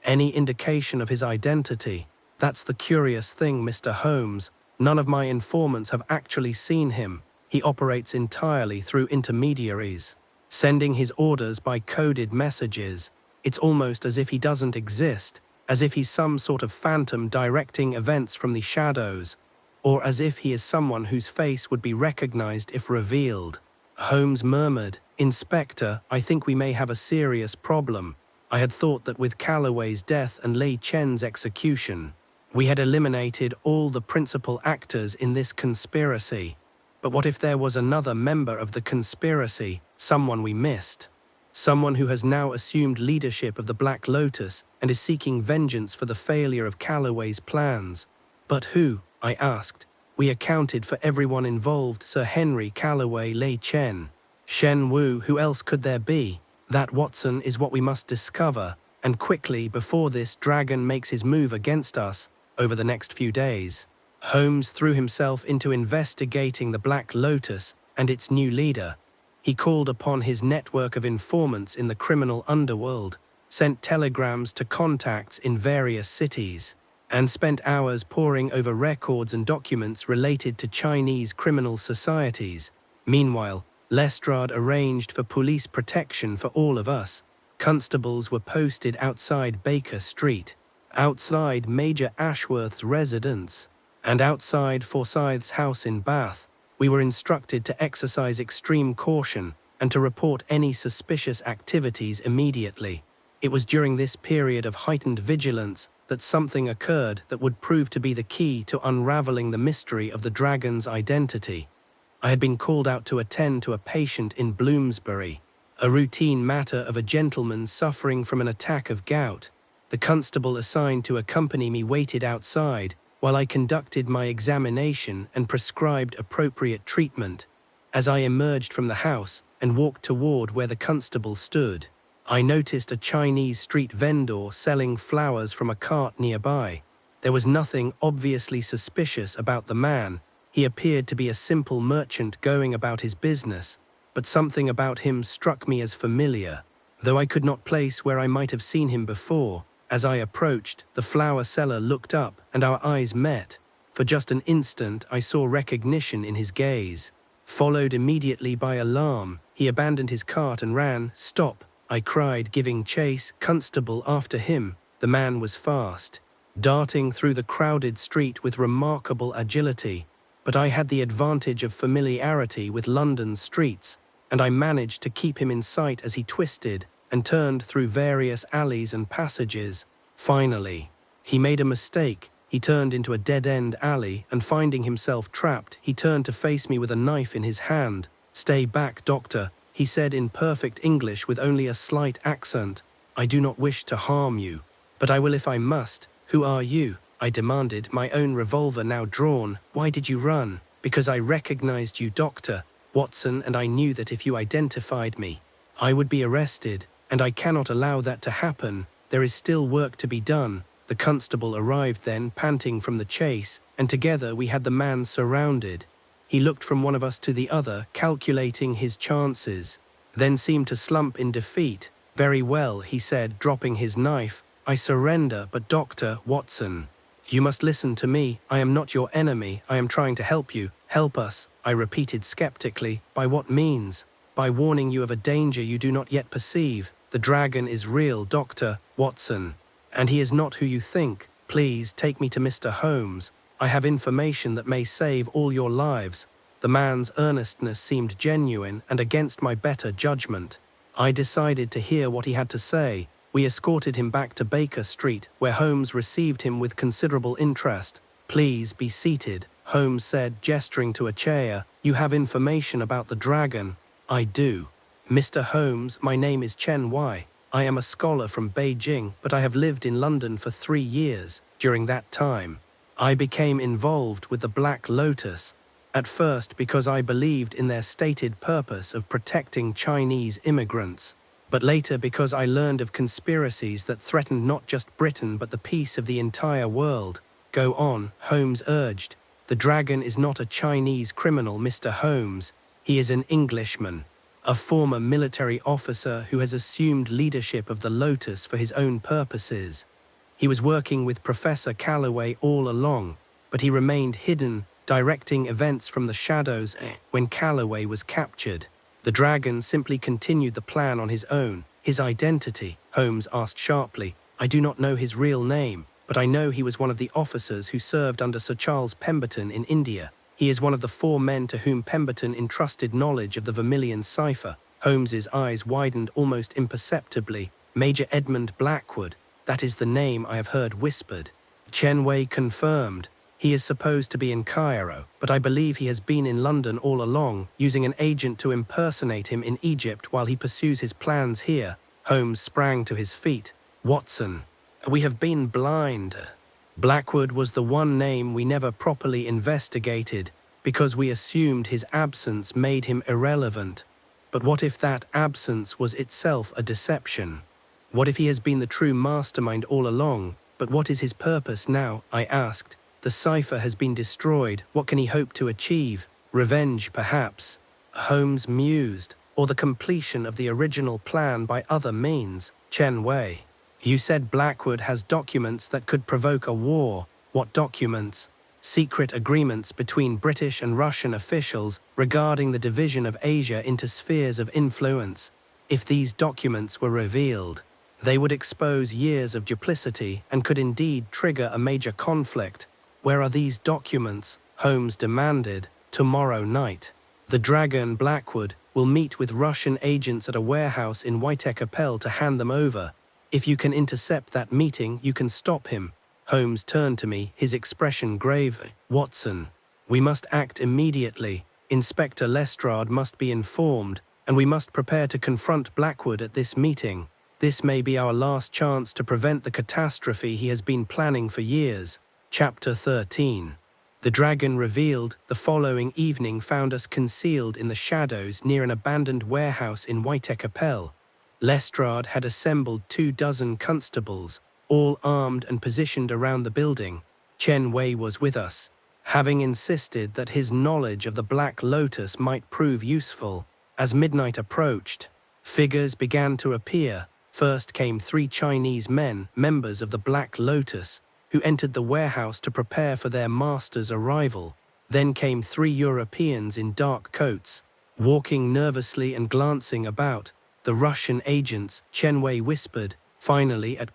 Any indication of his identity?" "That's the curious thing, Mr. Holmes. None of my informants have actually seen him. He operates entirely through intermediaries, sending his orders by coded messages. It's almost as if he doesn't exist, as if he's some sort of phantom directing events from the shadows, or as if he is someone whose face would be recognized if revealed." Holmes murmured, "Inspector, I think we may have a serious problem. I had thought that with Calloway's death and Lei Chen's execution, we had eliminated all the principal actors in this conspiracy. But what if there was another member of the conspiracy, someone we missed? Someone who has now assumed leadership of the Black Lotus and is seeking vengeance for the failure of Calloway's plans." "But who?" I asked. "We accounted for everyone involved: Sir Henry, Calloway, Lei Chen, Shen Wu. Who else could there be? That, Watson, is what we must discover, and quickly, before this Dragon makes his move against us over the next few days." Holmes threw himself into investigating the Black Lotus and its new leader. He called upon his network of informants in the criminal underworld, sent telegrams to contacts in various cities, and spent hours poring over records and documents related to Chinese criminal societies. Meanwhile, Lestrade arranged for police protection for all of us. Constables were posted outside Baker Street, outside Major Ashworth's residence, and outside Forsyth's house in Bath. We were instructed to exercise extreme caution and to report any suspicious activities immediately. It was during this period of heightened vigilance that something occurred that would prove to be the key to unraveling the mystery of the Dragon's identity. I had been called out to attend to a patient in Bloomsbury, a routine matter of a gentleman suffering from an attack of gout. The constable assigned to accompany me waited outside while I conducted my examination and prescribed appropriate treatment. As I emerged from the house and walked toward where the constable stood, I noticed a Chinese street vendor selling flowers from a cart nearby. There was nothing obviously suspicious about the man. He appeared to be a simple merchant going about his business, but something about him struck me as familiar, though I could not place where I might have seen him before. As I approached, the flower seller looked up and our eyes met. For just an instant, I saw recognition in his gaze. Followed immediately by alarm, he abandoned his cart and ran. "Stop!" I cried, giving chase. Constable after him. The man was fast, darting through the crowded street with remarkable agility. But I had the advantage of familiarity with London's streets, and I managed to keep him in sight as he twisted and turned through various alleys and passages. Finally, He made a mistake. He turned into a dead-end alley, and finding himself trapped, he turned to face me with a knife in his hand. "Stay back, Doctor," he said in perfect English with only a slight accent. "I do not wish to harm you, but I will if I must." "Who are you?" I demanded, my own revolver now drawn. "Why did you run?" "Because I recognized you, Dr. Watson, and I knew that if you identified me, I would be arrested, and I cannot allow that to happen. There is still work to be done." The constable arrived then, panting from the chase, and together we had the man surrounded. He looked from one of us to the other, calculating his chances, then seemed to slump in defeat. "Very well," he said, dropping his knife. "I surrender, but Dr. Watson, you must listen to me. I am not your enemy. I am trying to help you." "Help us," I repeated skeptically. "By what means?" "By warning you of a danger you do not yet perceive. The dragon is real, Dr. Watson, and he is not who you think. Please take me to Mr. Holmes. I have information that may save all your lives." The man's earnestness seemed genuine, and against my better judgment, I decided to hear what he had to say. We escorted him back to Baker Street, where Holmes received him with considerable interest. "Please be seated," Holmes said, gesturing to a chair. "You have information about the dragon." "I do. Mr. Holmes, my name is Chen Wei. I am a scholar from Beijing, but I have lived in London for 3 years. During that time, I became involved with the Black Lotus, at first because I believed in their stated purpose of protecting Chinese immigrants, but later because I learned of conspiracies that threatened not just Britain but the peace of the entire world." "Go on," Holmes urged. "The dragon is not a Chinese criminal, Mr. Holmes. He is an Englishman, a former military officer who has assumed leadership of the Lotus for his own purposes. He was working with Professor Calloway all along, but he remained hidden, directing events from the shadows when Calloway was captured. The dragon simply continued the plan on his own." "His identity?" Holmes asked sharply. "I do not know his real name, but I know he was one of the officers who served under Sir Charles Pemberton in India. He is one of the 4 men to whom Pemberton entrusted knowledge of the Vermilion Cipher." Holmes's eyes widened almost imperceptibly. "Major Edmund Blackwood, that is the name I have heard whispered." Chen Wei confirmed. "He is supposed to be in Cairo, but I believe he has been in London all along, using an agent to impersonate him in Egypt while he pursues his plans here." Holmes sprang to his feet. "Watson, we have been blind. Blackwood was the one name we never properly investigated because we assumed his absence made him irrelevant. But what if that absence was itself a deception? What if he has been the true mastermind all along? But what is his purpose now?" I asked. "The cipher has been destroyed. What can he hope to achieve? Revenge, perhaps?" Holmes mused. "Or the completion of the original plan by other means." Chen Wei, "You said Blackwood has documents that could provoke a war. What documents?" "Secret agreements between British and Russian officials regarding the division of Asia into spheres of influence. If these documents were revealed, they would expose years of duplicity and could indeed trigger a major conflict." "Where are these documents?" Holmes demanded. "Tomorrow night. The dragon Blackwood will meet with Russian agents at a warehouse in Whitechapel to hand them over. If you can intercept that meeting, you can stop him." Holmes turned to me, his expression grave. "Watson, we must act immediately. Inspector Lestrade must be informed, and we must prepare to confront Blackwood at this meeting. This may be our last chance to prevent the catastrophe he has been planning for years." Chapter 13. The dragon revealed the following evening found us concealed in the shadows near an abandoned warehouse in Whitechapel. Lestrade had assembled 24 constables, all armed and positioned around the building. Chen Wei was with us, having insisted that his knowledge of the Black Lotus might prove useful. As midnight approached, figures began to appear. First came 3 Chinese men, members of the Black Lotus, who entered the warehouse to prepare for their master's arrival. Then came 3 Europeans in dark coats, walking nervously and glancing about. "The Russian agents," Chen Wei whispered. Finally, at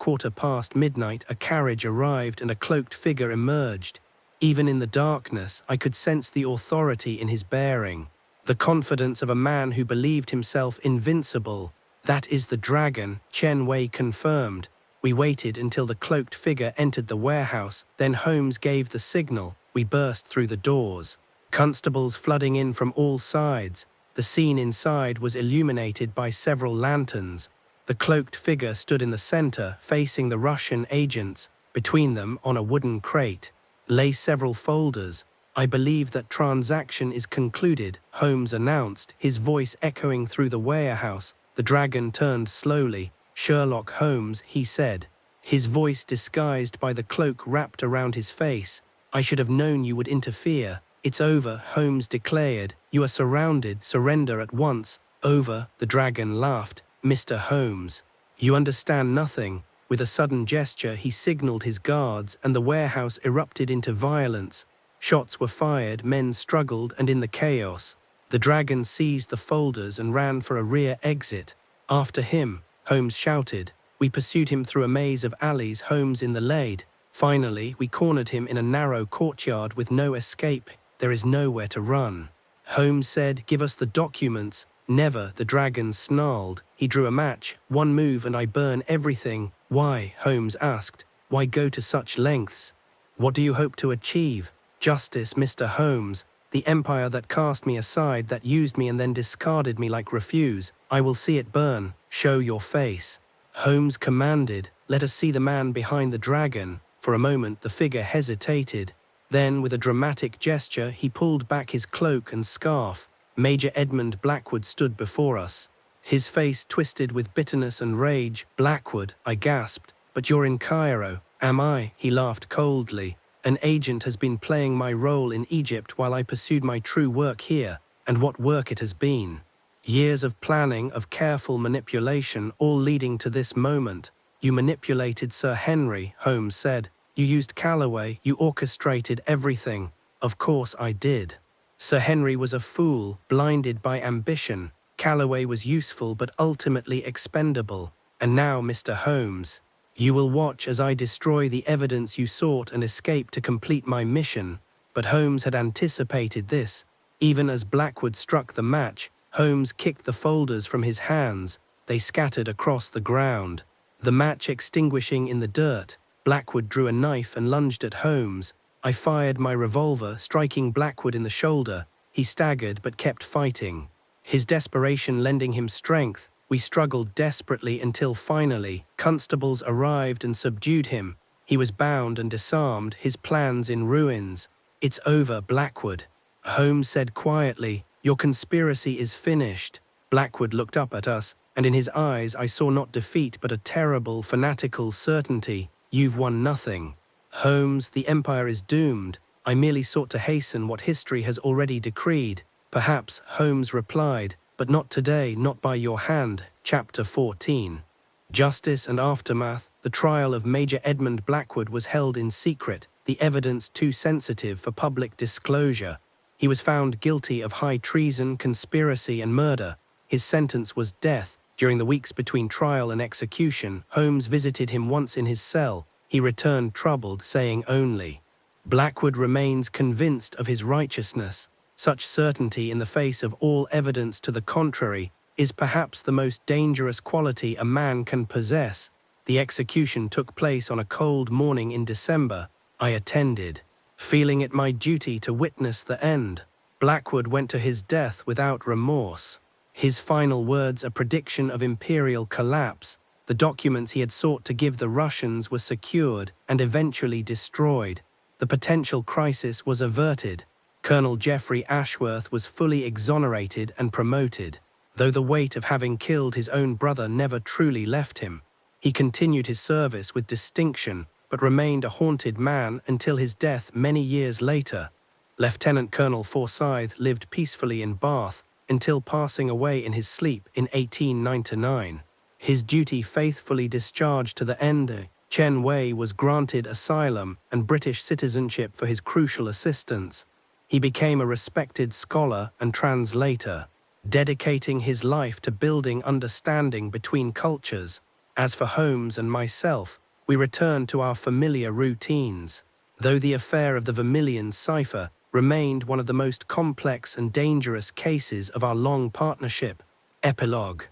midnight, a carriage arrived and a cloaked figure emerged. Even in the darkness, I could sense the authority in his bearing, the confidence of a man who believed himself invincible. "That is the dragon," Chen Wei confirmed. We waited until the cloaked figure entered the warehouse, then Holmes gave the signal. We burst through the doors. Constables flooding in from all sides. The scene inside was illuminated by several lanterns. The cloaked figure stood in the center, facing the Russian agents. Between them, on a wooden crate, lay several folders. "I believe that transaction is concluded," Holmes announced, his voice echoing through the warehouse. The dragon turned slowly. "Sherlock Holmes," he said, his voice disguised by the cloak wrapped around his face. "I should have known you would interfere." "It's over," Holmes declared. "You are surrounded. Surrender at once." "Over," the dragon laughed. "Mr. Holmes, you understand nothing." With a sudden gesture, he signaled his guards, and the warehouse erupted into violence. Shots were fired, men struggled, and in the chaos, the dragon seized the folders and ran for a rear exit. "After him," Holmes shouted. We pursued him through a maze of alleys, Holmes in the lead. Finally, we cornered him in a narrow courtyard with no escape. "There is nowhere to run," Holmes said. "Give us the documents." "Never," the dragon snarled. He drew a match. "One move and I burn everything." "Why?" Holmes asked. "Why go to such lengths? What do you hope to achieve?" "Justice, Mr. Holmes. The empire that cast me aside, that used me and then discarded me like refuse. I will see it burn. Show your face," Holmes commanded. "Let us see the man behind the dragon." For a moment the figure hesitated. Then, with a dramatic gesture, he pulled back his cloak and scarf. Major Edmund Blackwood stood before us, his face twisted with bitterness and rage. "Blackwood," I gasped. "But you're in Cairo." "Am I?" He laughed coldly. "An agent has been playing my role in Egypt while I pursued my true work here. And what work it has been. Years of planning, of careful manipulation, all leading to this moment." "You manipulated Sir Henry," Holmes said. "You used Calloway, you orchestrated everything." "Of course I did. Sir Henry was a fool, blinded by ambition. Calloway was useful but ultimately expendable. And now, Mr. Holmes, you will watch as I destroy the evidence you sought and escape to complete my mission." But Holmes had anticipated this. Even as Blackwood struck the match, Holmes kicked the folders from his hands. They scattered across the ground. The match extinguishing in the dirt, Blackwood drew a knife and lunged at Holmes. I fired my revolver, striking Blackwood in the shoulder. He staggered but kept fighting, his desperation lending him strength. We struggled desperately until finally, constables arrived and subdued him. He was bound and disarmed, his plans in ruins. "It's over, Blackwood," Holmes said quietly. "Your conspiracy is finished." Blackwood looked up at us, and in his eyes I saw not defeat but a terrible, fanatical certainty. "You've won nothing, Holmes. The Empire is doomed. I merely sought to hasten what history has already decreed." "Perhaps," Holmes replied, "but not today, not by your hand." Chapter 14. Justice and Aftermath. The trial of Major Edmund Blackwood was held in secret, the evidence too sensitive for public disclosure. He was found guilty of high treason, conspiracy, and murder. His sentence was death. During the weeks between trial and execution, Holmes visited him once in his cell. He returned troubled, saying only, "Blackwood remains convinced of his righteousness." Such certainty in the face of all evidence to the contrary is perhaps the most dangerous quality a man can possess. The execution took place on a cold morning in December. I attended, feeling it my duty to witness the end. Blackwood went to his death without remorse. His final words a prediction of imperial collapse. The documents he had sought to give the Russians were secured and eventually destroyed. The potential crisis was averted. Colonel Geoffrey Ashworth was fully exonerated and promoted, though the weight of having killed his own brother never truly left him. He continued his service with distinction, but remained a haunted man until his death many years later. Lieutenant Colonel Forsyth lived peacefully in Bath until passing away in his sleep in 1899. His duty faithfully discharged to the end, Chen Wei was granted asylum and British citizenship for his crucial assistance. He became a respected scholar and translator, dedicating his life to building understanding between cultures. As for Holmes and myself, we returned to our familiar routines, though the affair of the Vermilion Cipher remained one of the most complex and dangerous cases of our long partnership. Epilogue.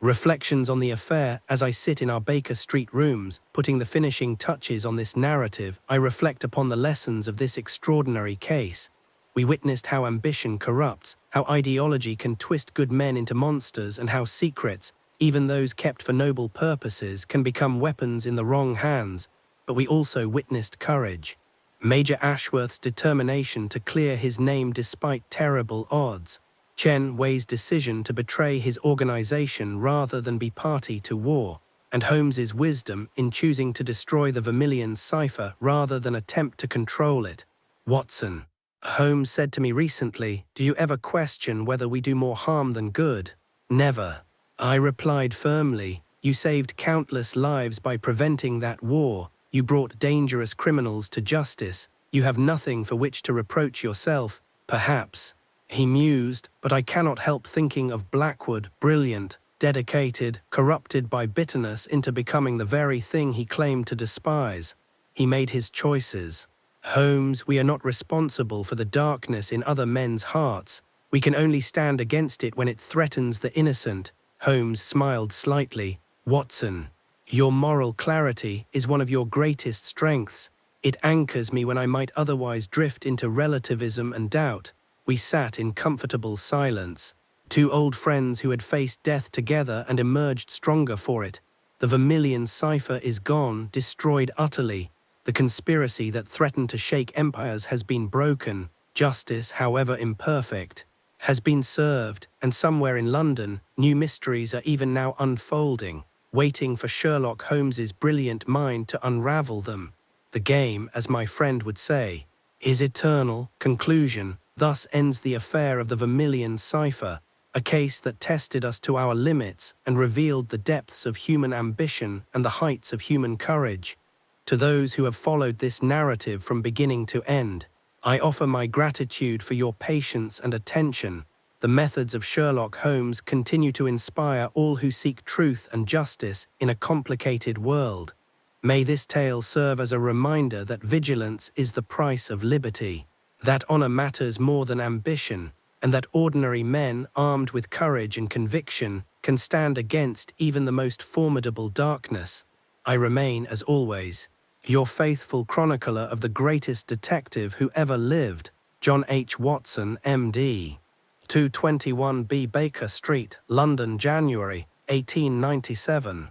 Reflections on the affair. As I sit in our Baker Street rooms, putting the finishing touches on this narrative, I reflect upon the lessons of this extraordinary case. We witnessed how ambition corrupts, how ideology can twist good men into monsters, and how secrets, even those kept for noble purposes, can become weapons in the wrong hands. But we also witnessed courage. Major Ashworth's determination to clear his name despite terrible odds. Chen Wei's decision to betray his organization rather than be party to war, and Holmes's wisdom in choosing to destroy the Vermilion Cipher rather than attempt to control it. Watson, Holmes said to me recently, "Do you ever question whether we do more harm than good?" "Never," I replied firmly. "You saved countless lives by preventing that war. You brought dangerous criminals to justice. You have nothing for which to reproach yourself, perhaps." He mused, but I cannot help thinking of Blackwood, brilliant, dedicated, corrupted by bitterness into becoming the very thing he claimed to despise. He made his choices. Holmes, we are not responsible for the darkness in other men's hearts. We can only stand against it when it threatens the innocent. Holmes smiled slightly. Watson, your moral clarity is one of your greatest strengths. It anchors me when I might otherwise drift into relativism and doubt. We sat in comfortable silence, two old friends who had faced death together and emerged stronger for it. The Vermilion Cipher is gone, destroyed utterly. The conspiracy that threatened to shake empires has been broken. Justice, however imperfect, has been served, and somewhere in London, new mysteries are even now unfolding, waiting for Sherlock Holmes's brilliant mind to unravel them. The game, as my friend would say, is eternal. Conclusion. Thus ends the affair of the Vermilion Cipher, a case that tested us to our limits and revealed the depths of human ambition and the heights of human courage. To those who have followed this narrative from beginning to end, I offer my gratitude for your patience and attention. The methods of Sherlock Holmes continue to inspire all who seek truth and justice in a complicated world. May this tale serve as a reminder that vigilance is the price of liberty, that honor matters more than ambition, and that ordinary men armed with courage and conviction can stand against even the most formidable darkness. I remain, as always, your faithful chronicler of the greatest detective who ever lived, John H. Watson, M.D. 221B Baker Street, London, January 1897.